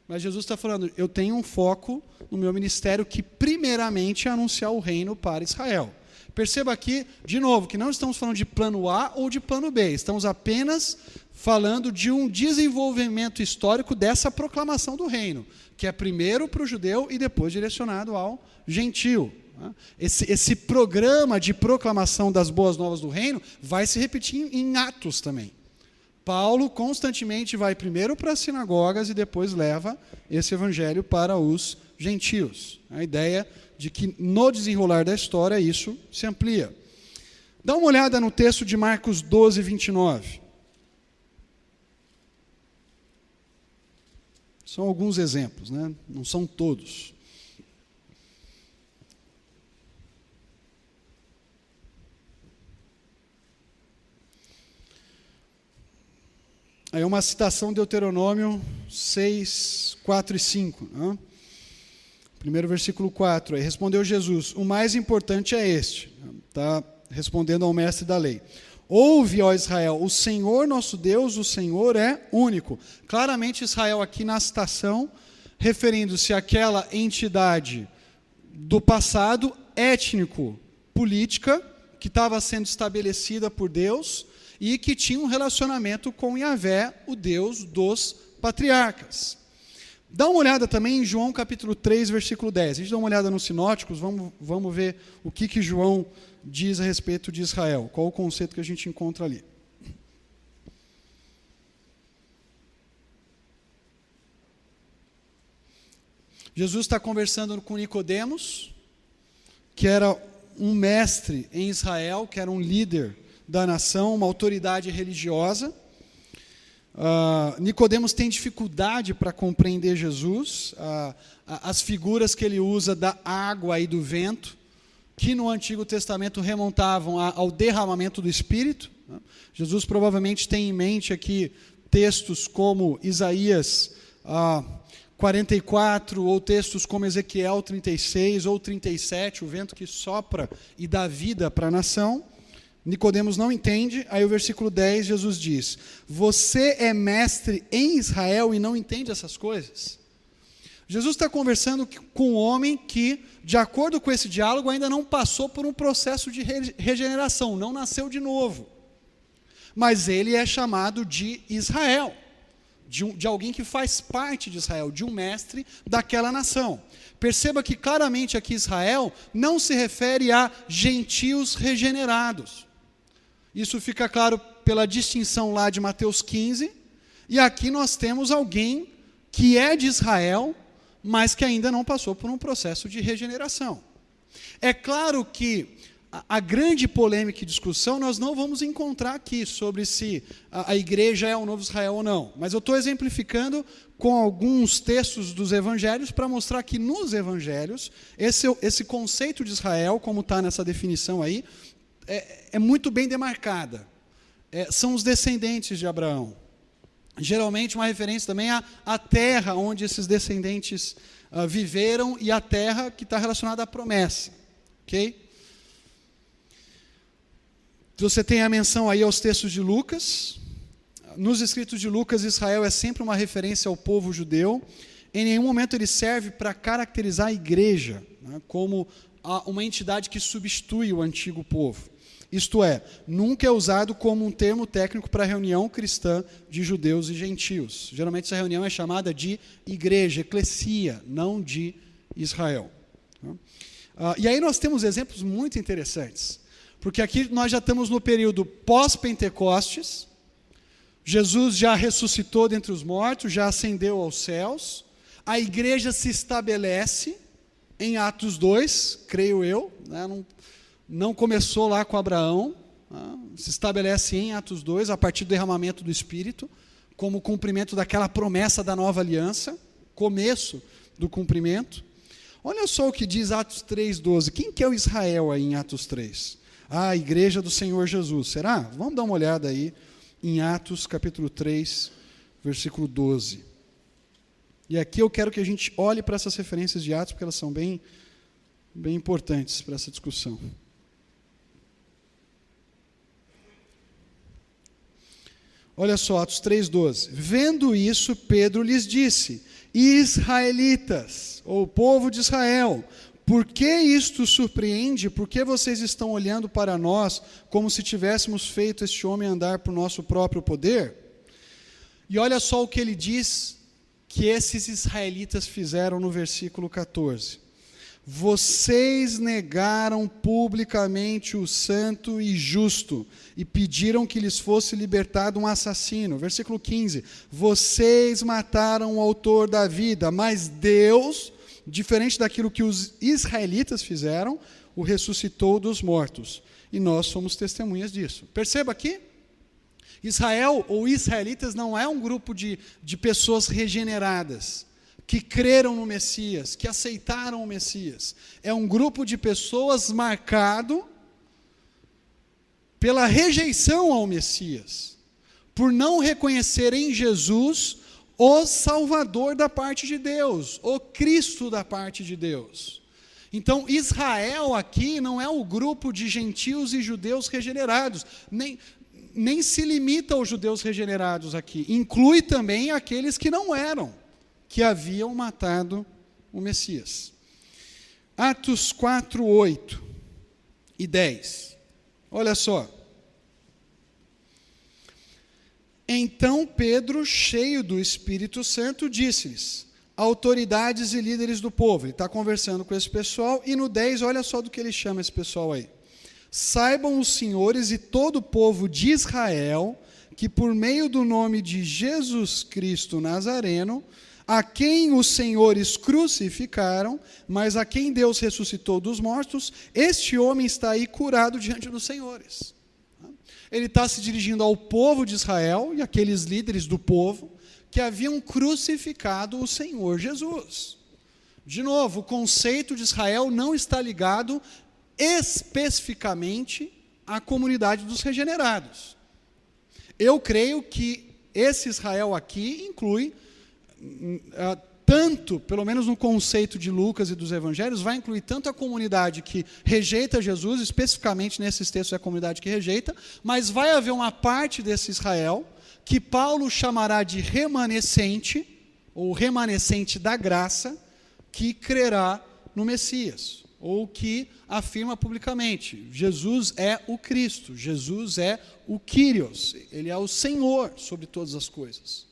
Mas Jesus está falando: eu tenho um foco no meu ministério que primeiramente é anunciar o reino para Israel. Perceba aqui, de novo, que não estamos falando de plano A ou de plano B, estamos apenas falando de um desenvolvimento histórico dessa proclamação do reino, que é primeiro para o judeu e depois direcionado ao gentio. Esse programa de proclamação das boas novas do reino vai se repetir em Atos também. Paulo constantemente vai primeiro para as sinagogas e depois leva esse evangelho para os gentios. A ideia de que no desenrolar da história isso se amplia. Dá uma olhada no texto de Marcos 12, 29. São alguns exemplos, né? Não são todos. Aí é uma citação de Deuteronômio 6, 4 e 5. Né? Primeiro versículo 4. Aí respondeu Jesus: o mais importante é este. Está respondendo ao mestre da lei. Ouve, ó Israel, o Senhor nosso Deus, o Senhor é único. Claramente Israel aqui na citação, referindo-se àquela entidade do passado étnico, política, que estava sendo estabelecida por Deus e que tinha um relacionamento com Yahvé, o Deus dos patriarcas. Dá uma olhada também em João capítulo 3, versículo 10. A gente dá uma olhada nos sinóticos, vamos ver o que João diz a respeito de Israel. Qual o conceito que a gente encontra ali. Jesus está conversando com Nicodemos, que era um mestre em Israel, que era um líder da nação, uma autoridade religiosa. Nicodemos tem dificuldade para compreender Jesus, as figuras que ele usa da água e do vento, que no Antigo Testamento remontavam ao derramamento do Espírito. Jesus provavelmente tem em mente aqui textos como Isaías 44, ou textos como Ezequiel 36 ou 37, o vento que sopra e dá vida para a nação. Nicodemos não entende. Aí o versículo 10, Jesus diz: você é mestre em Israel e não entende essas coisas? Jesus está conversando com um homem que, de acordo com esse diálogo, ainda não passou por um processo de regeneração, não nasceu de novo. Mas ele é chamado de Israel, de alguém que faz parte de Israel, de um mestre daquela nação. Perceba que claramente aqui Israel não se refere a gentios regenerados. Isso fica claro pela distinção lá de Mateus 15, e aqui nós temos alguém que é de Israel, mas que ainda não passou por um processo de regeneração. É claro que a grande polêmica e discussão nós não vamos encontrar aqui sobre se a igreja é o novo Israel ou não, mas eu estou exemplificando com alguns textos dos evangelhos para mostrar que nos evangelhos esse conceito de Israel, como está nessa definição aí, é muito bem demarcada. São os descendentes de Abraão. Geralmente uma referência também à terra onde esses descendentes viveram e a terra que está relacionada à promessa. Ok? Você tem a menção aí aos textos de Lucas. Nos escritos de Lucas, Israel é sempre uma referência ao povo judeu. em nenhum momento ele serve para caracterizar a igreja, né, como uma entidade que substitui o antigo povo. Isto é, nunca é usado como um termo técnico para a reunião cristã de judeus e gentios. Geralmente essa reunião é chamada de igreja, eclesia, não de Israel. E aí nós temos exemplos muito interessantes, porque aqui nós já estamos no período pós-Pentecostes, Jesus já ressuscitou dentre os mortos, já ascendeu aos céus, a igreja se estabelece em Atos 2, creio eu, né, não começou lá com Abraão, se estabelece em Atos 2, a partir do derramamento do Espírito, como cumprimento daquela promessa da nova aliança, começo do cumprimento. Olha só o que diz Atos 3,12. Quem que é o Israel aí em Atos 3? A igreja do Senhor Jesus. Será? Vamos dar uma olhada aí em Atos capítulo 3, versículo 12. E aqui eu quero que a gente olhe para essas referências de Atos, porque elas são bem importantes para essa discussão. Olha só, Atos 3,12. Vendo isso, Pedro lhes disse: Israelitas, ou povo de Israel, por que isto surpreende? Por que vocês estão olhando para nós como se tivéssemos feito este homem andar por nosso próprio poder? E olha só o que ele diz que esses israelitas fizeram no versículo 14. Vocês negaram publicamente o santo e justo e pediram que lhes fosse libertado um assassino. Versículo 15. Vocês mataram o autor da vida, mas Deus, diferente daquilo que os israelitas fizeram, o ressuscitou dos mortos. E nós somos testemunhas disso. Perceba aqui, Israel ou israelitas não é um grupo de pessoas regeneradas, que creram no Messias, que aceitaram o Messias. É um grupo de pessoas marcado pela rejeição ao Messias, por não reconhecer em Jesus o Salvador da parte de Deus, o Cristo da parte de Deus. Então, Israel aqui não é o grupo de gentios e judeus regenerados, nem se limita aos judeus regenerados aqui, inclui também aqueles que não eram, que haviam matado o Messias. Atos 4, 8 e 10. Olha só. Então Pedro, cheio do Espírito Santo, disse-lhes: autoridades e líderes do povo. Ele está conversando com esse pessoal, e no 10, olha só do que ele chama esse pessoal aí. Saibam os senhores e todo o povo de Israel, que por meio do nome de Jesus Cristo Nazareno, a quem os senhores crucificaram, mas a quem Deus ressuscitou dos mortos, este homem está aí curado diante dos senhores. Ele está se dirigindo ao povo de Israel e aqueles líderes do povo que haviam crucificado o Senhor Jesus. De novo, o conceito de Israel não está ligado especificamente à comunidade dos regenerados. Eu creio que esse Israel aqui inclui tanto, pelo menos no conceito de Lucas e dos evangelhos, vai incluir tanto a comunidade que rejeita Jesus, especificamente nesses textos é a comunidade que rejeita, mas vai haver uma parte desse Israel que Paulo chamará de remanescente, ou remanescente da graça, que crerá no Messias, ou que afirma publicamente: Jesus é o Cristo, Jesus é o Kyrios, Ele é o Senhor sobre todas as coisas.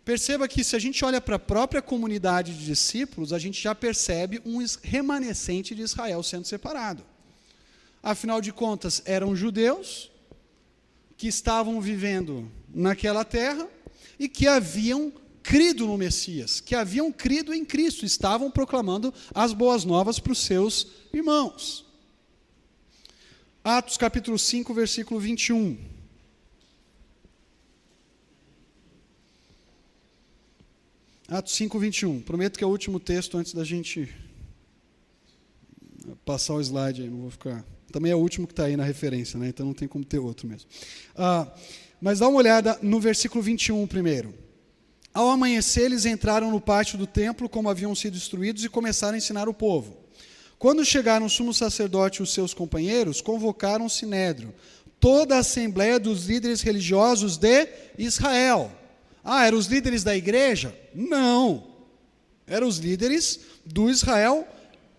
Perceba que se a gente olha para a própria comunidade de discípulos, a gente já percebe um remanescente de Israel sendo separado. Afinal de contas, eram judeus que estavam vivendo naquela terra e que haviam crido no Messias, que haviam crido em Cristo, estavam proclamando as boas novas para os seus irmãos. Atos capítulo 5, versículo 21. Atos 5, 21. Prometo que é o último texto antes da gente passar o slide aí, não vou ficar... Também é o último que está aí na referência, né? Então não tem como ter outro mesmo. Mas dá uma olhada no versículo 21 primeiro. Ao amanhecer, eles entraram no pátio do templo, como haviam sido instruídos, e começaram a ensinar o povo. Quando chegaram o sumo sacerdote e os seus companheiros, convocaram o sinédrio, toda a assembleia dos líderes religiosos de Israel. Eram os líderes da igreja? Não. Eram os líderes do Israel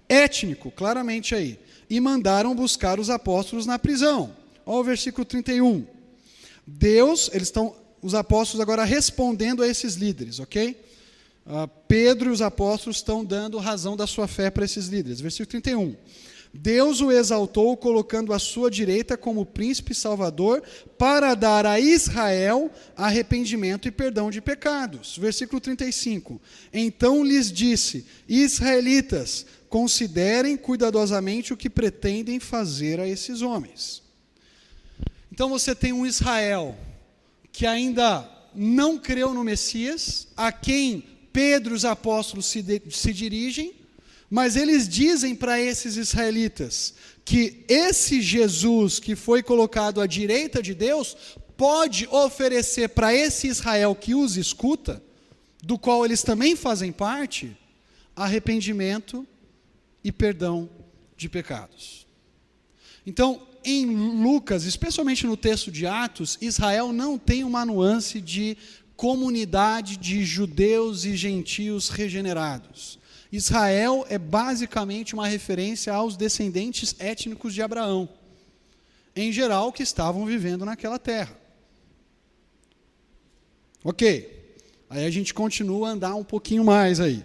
étnico, claramente aí. E mandaram buscar os apóstolos na prisão. Olha o versículo 31. Os apóstolos agora respondendo a esses líderes, ok? Pedro e os apóstolos estão dando razão da sua fé para esses líderes. Versículo 31. Deus o exaltou, colocando à sua direita como príncipe salvador, para dar a Israel arrependimento e perdão de pecados. Versículo 35. Então lhes disse: israelitas, considerem cuidadosamente o que pretendem fazer a esses homens. Então você tem um Israel que ainda não creu no Messias, a quem Pedro e os apóstolos se dirigem, mas eles dizem para esses israelitas que esse Jesus que foi colocado à direita de Deus pode oferecer para esse Israel que os escuta, do qual eles também fazem parte, arrependimento e perdão de pecados. Então, em Lucas, especialmente no texto de Atos, Israel não tem uma nuance de comunidade de judeus e gentios regenerados. Israel é basicamente uma referência aos descendentes étnicos de Abraão, em geral, que estavam vivendo naquela terra. Ok, aí a gente continua a andar um pouquinho mais aí.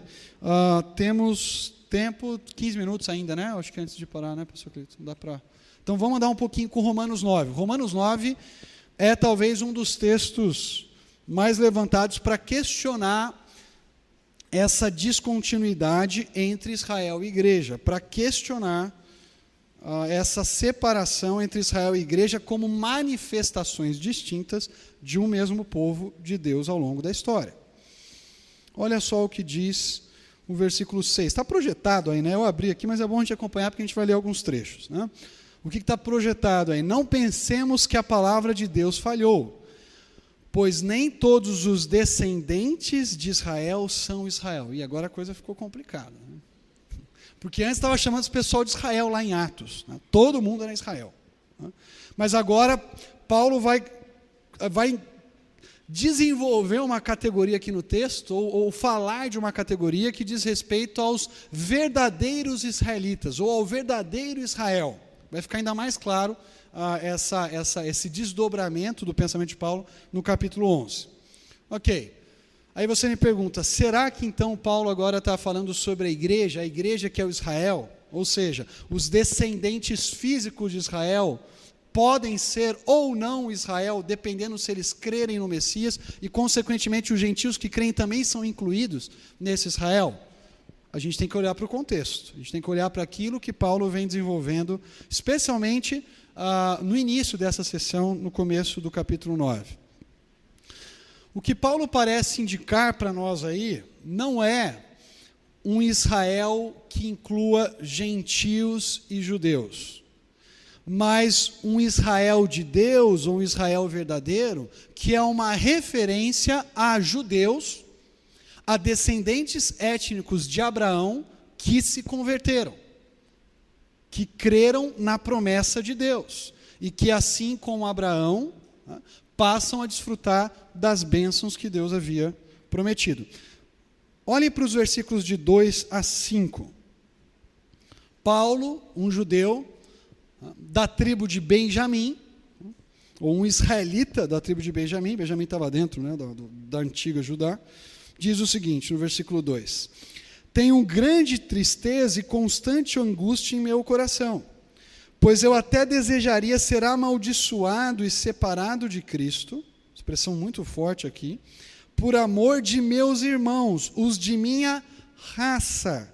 Temos tempo, 15 minutos ainda, né? Acho que antes de parar, né, pastor Cleiton? Dá para... Então vamos andar um pouquinho com Romanos 9. Romanos 9 é talvez um dos textos mais levantados para questionar essa descontinuidade entre Israel e igreja, para questionar essa separação entre Israel e igreja como manifestações distintas de um mesmo povo de Deus ao longo da história. Olha só o que diz o versículo 6. Está projetado aí, né? Eu abri aqui, mas é bom a gente acompanhar porque a gente vai ler alguns trechos, né? O que está projetado aí? Não pensemos que a palavra de Deus falhou, pois nem todos os descendentes de Israel são Israel. E agora a coisa ficou complicada, né? Porque antes estava chamando o pessoal de Israel lá em Atos, né? Todo mundo era Israel, né? Mas agora Paulo vai desenvolver uma categoria aqui no texto, ou falar de uma categoria que diz respeito aos verdadeiros israelitas, ou ao verdadeiro Israel. Vai ficar ainda mais claro esse desdobramento do pensamento de Paulo no capítulo 11. Ok, aí você me pergunta, será que então Paulo agora está falando sobre a igreja que é o Israel, ou seja, os descendentes físicos de Israel podem ser ou não Israel, dependendo se eles crerem no Messias, e consequentemente os gentios que creem também são incluídos nesse Israel? A gente tem que olhar para o contexto, a gente tem que olhar para aquilo que Paulo vem desenvolvendo, especialmente no início dessa sessão, no começo do capítulo 9. O que Paulo parece indicar para nós aí, não é um Israel que inclua gentios e judeus, mas um Israel de Deus, ou um Israel verdadeiro, que é uma referência a judeus, a descendentes étnicos de Abraão que se converteram, que creram na promessa de Deus, e que assim como Abraão, né, passam a desfrutar das bênçãos que Deus havia prometido. Olhem para os versículos de 2 a 5. Paulo, um judeu da tribo de Benjamim, ou um israelita da tribo de Benjamim, Benjamim estava dentro, né, da antiga Judá, diz o seguinte, no versículo 2: tenho grande tristeza e constante angústia em meu coração, pois eu até desejaria ser amaldiçoado e separado de Cristo, expressão muito forte aqui, por amor de meus irmãos, os de minha raça,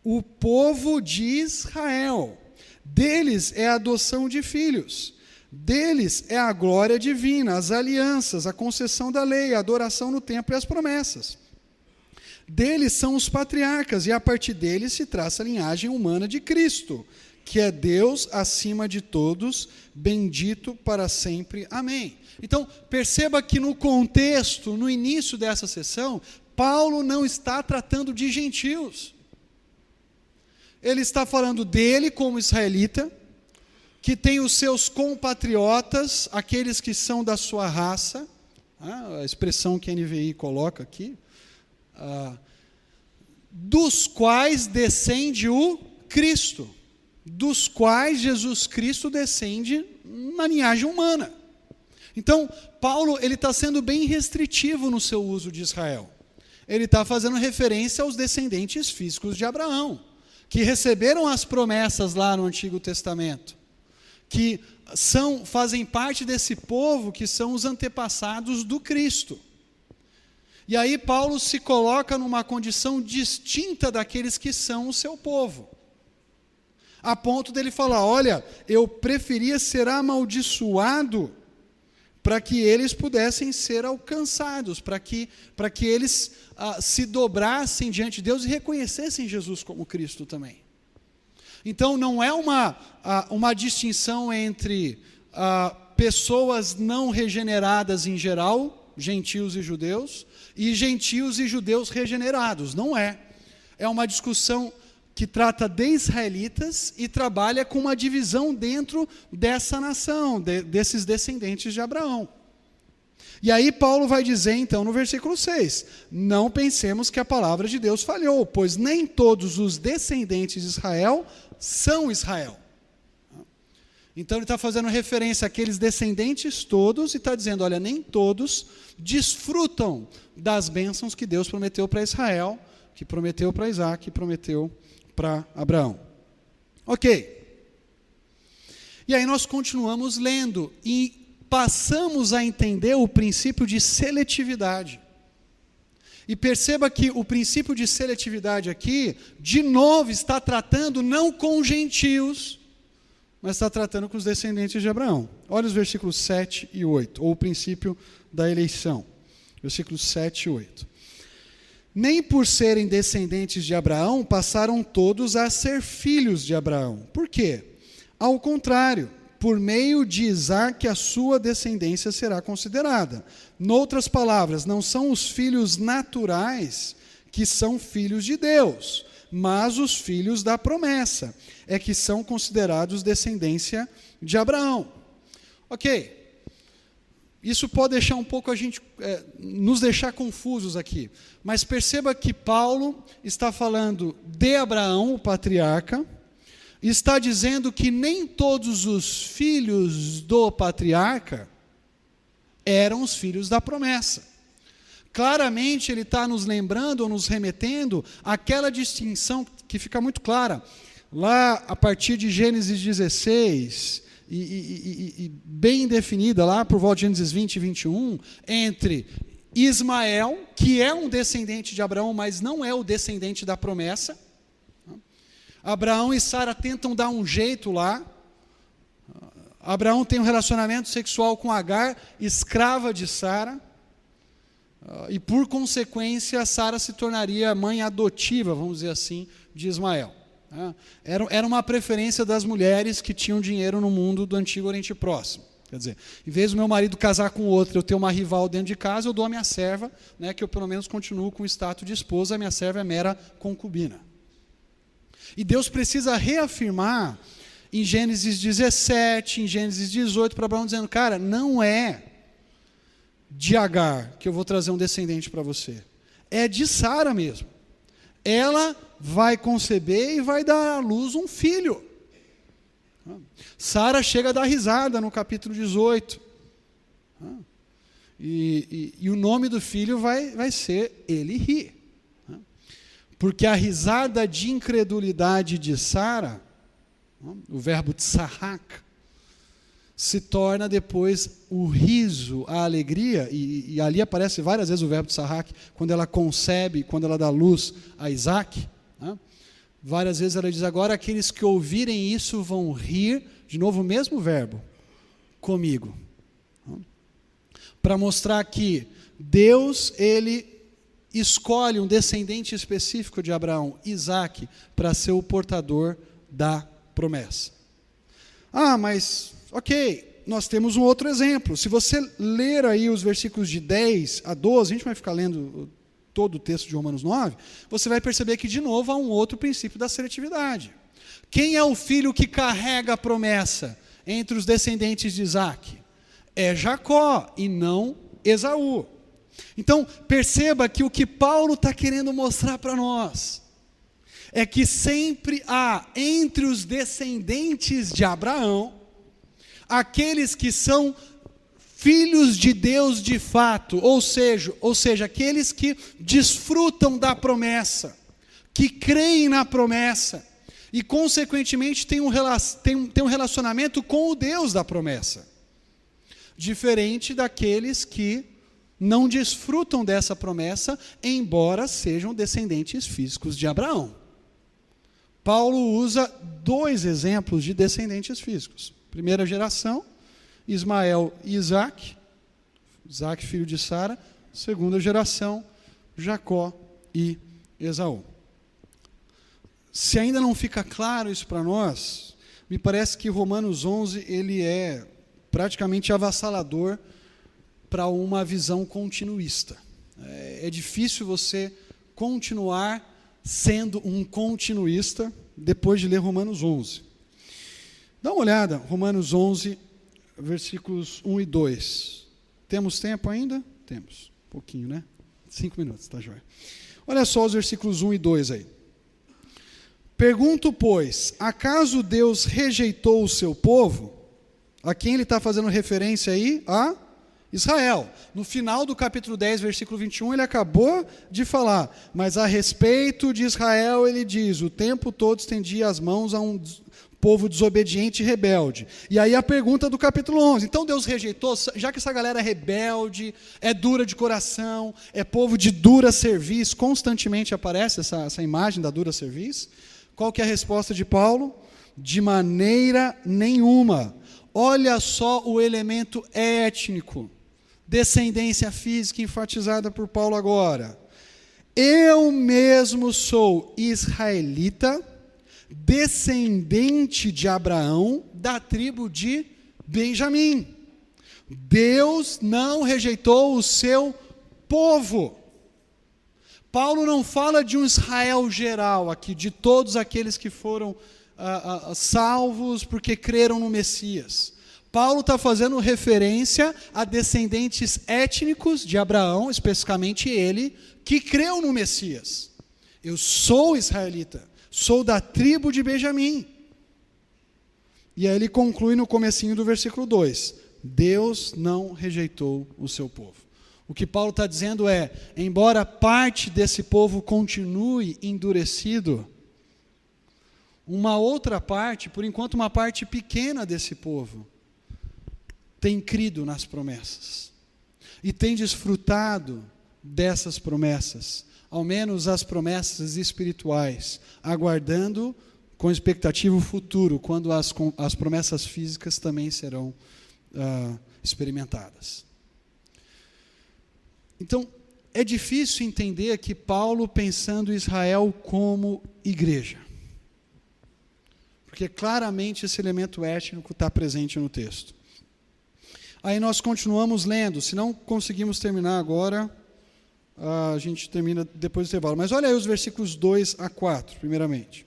o povo de Israel. Deles é a adoção de filhos, deles é a glória divina, as alianças, a concessão da lei, a adoração no templo e as promessas. Deles são os patriarcas, e a partir deles se traça a linhagem humana de Cristo, que é Deus acima de todos, bendito para sempre. Amém. Então, perceba que no contexto, no início dessa sessão, Paulo não está tratando de gentios. Ele está falando dele como israelita, que tem os seus compatriotas, aqueles que são da sua raça, a expressão que a NVI coloca aqui, dos quais descende o Cristo, dos quais Jesus Cristo descende na linhagem humana. Então, Paulo está sendo bem restritivo no seu uso de Israel. Ele está fazendo referência aos descendentes físicos de Abraão, que receberam as promessas lá no Antigo Testamento, que fazem parte desse povo que são os antepassados do Cristo. E aí Paulo se coloca numa condição distinta daqueles que são o seu povo, a ponto dele falar, olha, eu preferia ser amaldiçoado para que eles pudessem ser alcançados, para que eles se dobrassem diante de Deus e reconhecessem Jesus como Cristo também. Então não é uma distinção entre pessoas não regeneradas em geral, gentios e judeus judeus regenerados. Não é. É uma discussão que trata de israelitas e trabalha com uma divisão dentro dessa nação, desses descendentes de Abraão. E aí Paulo vai dizer então no versículo 6, não pensemos que a palavra de Deus falhou, pois nem todos os descendentes de Israel são Israel. Então ele está fazendo referência àqueles descendentes todos e está dizendo, olha, nem todos desfrutam das bênçãos que Deus prometeu para Israel, que prometeu para Isaac, que prometeu para Abraão. Ok. E aí nós continuamos lendo e passamos a entender o princípio de seletividade. E perceba que o princípio de seletividade aqui, de novo, está tratando não com gentios, mas está tratando com os descendentes de Abraão. Olha os versículos 7 e 8, ou o princípio da eleição. Versículos 7 e 8. Nem por serem descendentes de Abraão, passaram todos a ser filhos de Abraão. Por quê? Ao contrário, por meio de Isaac a sua descendência será considerada. Noutras palavras, não são os filhos naturais que são filhos de Deus, mas os filhos da promessa é que são considerados descendência de Abraão. Ok. Isso pode deixar um pouco a gente, nos deixar confusos aqui. Mas perceba que Paulo está falando de Abraão, o patriarca, e está dizendo que nem todos os filhos do patriarca eram os filhos da promessa. Claramente ele está nos lembrando ou nos remetendo àquela distinção que fica muito clara. Lá a partir de Gênesis 16... E bem definida lá por volta de Gênesis 20 e 21, entre Ismael, que é um descendente de Abraão, mas não é o descendente da promessa. Abraão e Sara tentam dar um jeito lá. Abraão tem um relacionamento sexual com Agar, escrava de Sara, e por consequência Sara se tornaria mãe adotiva, vamos dizer assim, de Ismael. Era uma preferência das mulheres que tinham dinheiro no mundo do Antigo Oriente Próximo. Quer dizer, em vez do meu marido casar com outra, eu ter uma rival dentro de casa, eu dou a minha serva, que eu pelo menos continuo com o status de esposa, a minha serva é mera concubina. E Deus precisa reafirmar em Gênesis 17, em Gênesis 18, para Abraão, dizendo, cara, não é de Agar que eu vou trazer um descendente para você. É de Sara mesmo. Ela vai conceber e vai dar à luz um filho. Sara chega a dar risada no capítulo 18. E o nome do filho vai ser Ele ri. Porque a risada de incredulidade de Sara, o verbo tsahak, se torna depois o riso, a alegria, e ali aparece várias vezes o verbo tsahak, quando ela concebe, quando ela dá luz a Isaac. Várias vezes ela diz, agora aqueles que ouvirem isso vão rir, de novo o mesmo verbo, comigo. Para mostrar que Deus, Ele escolhe um descendente específico de Abraão, Isaac, para ser o portador da promessa. Mas, ok, nós temos um outro exemplo. Se você ler aí os versículos de 10 a 12, a gente vai ficar lendo todo o texto de Romanos 9, você vai perceber que, de novo, há um outro princípio da seletividade. Quem é o filho que carrega a promessa entre os descendentes de Isaac? É Jacó, e não Esaú. Então, perceba que o que Paulo está querendo mostrar para nós é que sempre há entre os descendentes de Abraão aqueles que são filhos de Deus de fato, ou seja, aqueles que desfrutam da promessa, que creem na promessa e, consequentemente, têm um relacionamento com o Deus da promessa, diferente daqueles que não desfrutam dessa promessa, embora sejam descendentes físicos de Abraão. Paulo usa 2 exemplos de descendentes físicos. Primeira geração, Ismael e Isaac filho de Sara. Segunda geração, Jacó e Esaú. Se ainda não fica claro isso para nós, me parece que Romanos 11 ele é praticamente avassalador para uma visão continuista. É difícil você continuar sendo um continuista depois de ler Romanos 11. Dá uma olhada, Romanos 11, versículos 1 e 2. Temos tempo ainda? Temos. Um pouquinho, né? 5 minutos, tá joia? Olha só os versículos 1 e 2 aí. Pergunto, pois, acaso Deus rejeitou o seu povo? A quem ele está fazendo referência aí? A Israel. No final do capítulo 10, versículo 21, ele acabou de falar, mas a respeito de Israel ele diz, o tempo todo estendia as mãos a um povo desobediente e rebelde. E aí a pergunta do capítulo 11, então Deus rejeitou, já que essa galera é rebelde, é dura de coração, é povo de dura cerviz, constantemente aparece essa imagem da dura cerviz, qual que é a resposta de Paulo? De maneira nenhuma. Olha só o elemento étnico, descendência física enfatizada por Paulo agora. Eu mesmo sou israelita, descendente de Abraão, da tribo de Benjamim. Deus não rejeitou o seu povo. Paulo não fala de um Israel geral aqui, de todos aqueles que foram salvos porque creram no Messias. Paulo está fazendo referência a descendentes étnicos de Abraão, especificamente ele, que creu no Messias. Eu sou israelita, sou da tribo de Benjamim. E aí ele conclui no comecinho do versículo 2, Deus não rejeitou o seu povo. O que Paulo está dizendo é, embora parte desse povo continue endurecido, uma outra parte, por enquanto uma parte pequena desse povo, tem crido nas promessas e tem desfrutado dessas promessas, ao menos as promessas espirituais, aguardando com expectativa o futuro, quando as promessas físicas também serão experimentadas. Então, é difícil entender aqui Paulo pensando Israel como igreja, porque claramente esse elemento étnico está presente no texto. Aí nós continuamos lendo, se não conseguimos terminar agora, a gente termina depois do intervalo. Mas olha aí os versículos 2 a 4, primeiramente.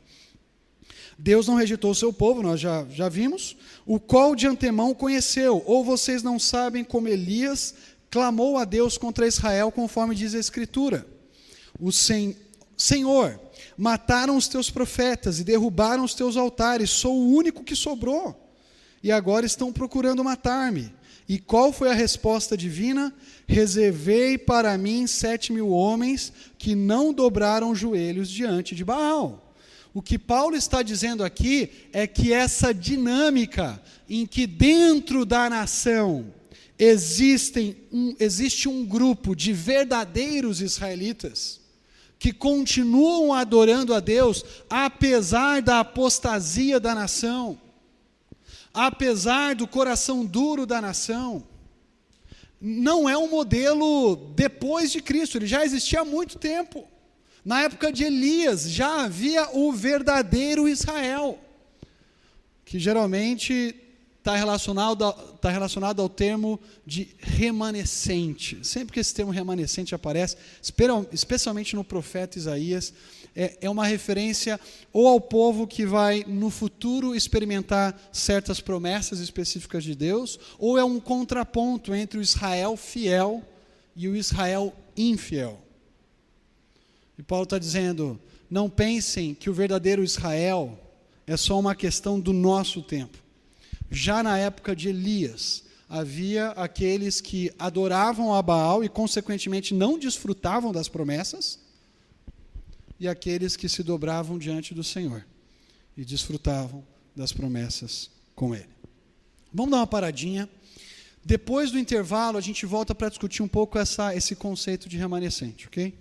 Deus não rejeitou o seu povo, nós já vimos, o qual de antemão conheceu, ou vocês não sabem como Elias clamou a Deus contra Israel, conforme diz a Escritura. Senhor, mataram os teus profetas e derrubaram os teus altares, sou o único que sobrou, e agora estão procurando matar-me. E qual foi a resposta divina? Reservei para mim 7.000 homens que não dobraram joelhos diante de Baal. O que Paulo está dizendo aqui é que essa dinâmica em que dentro da nação existe um grupo de verdadeiros israelitas que continuam adorando a Deus apesar da apostasia da nação, apesar do coração duro da nação, não é um modelo depois de Cristo, ele já existia há muito tempo. Na época de Elias já havia o verdadeiro Israel, que geralmente está relacionado ao termo de remanescente. Sempre que esse termo remanescente aparece, especialmente no profeta Isaías, é uma referência ou ao povo que vai no futuro experimentar certas promessas específicas de Deus, ou é um contraponto entre o Israel fiel e o Israel infiel. E Paulo está dizendo, não pensem que o verdadeiro Israel é só uma questão do nosso tempo. Já na época de Elias, havia aqueles que adoravam a Baal e, consequentemente, não desfrutavam das promessas, e aqueles que se dobravam diante do Senhor e desfrutavam das promessas com Ele. Vamos dar uma paradinha. Depois do intervalo, a gente volta para discutir um pouco esse conceito de remanescente, ok?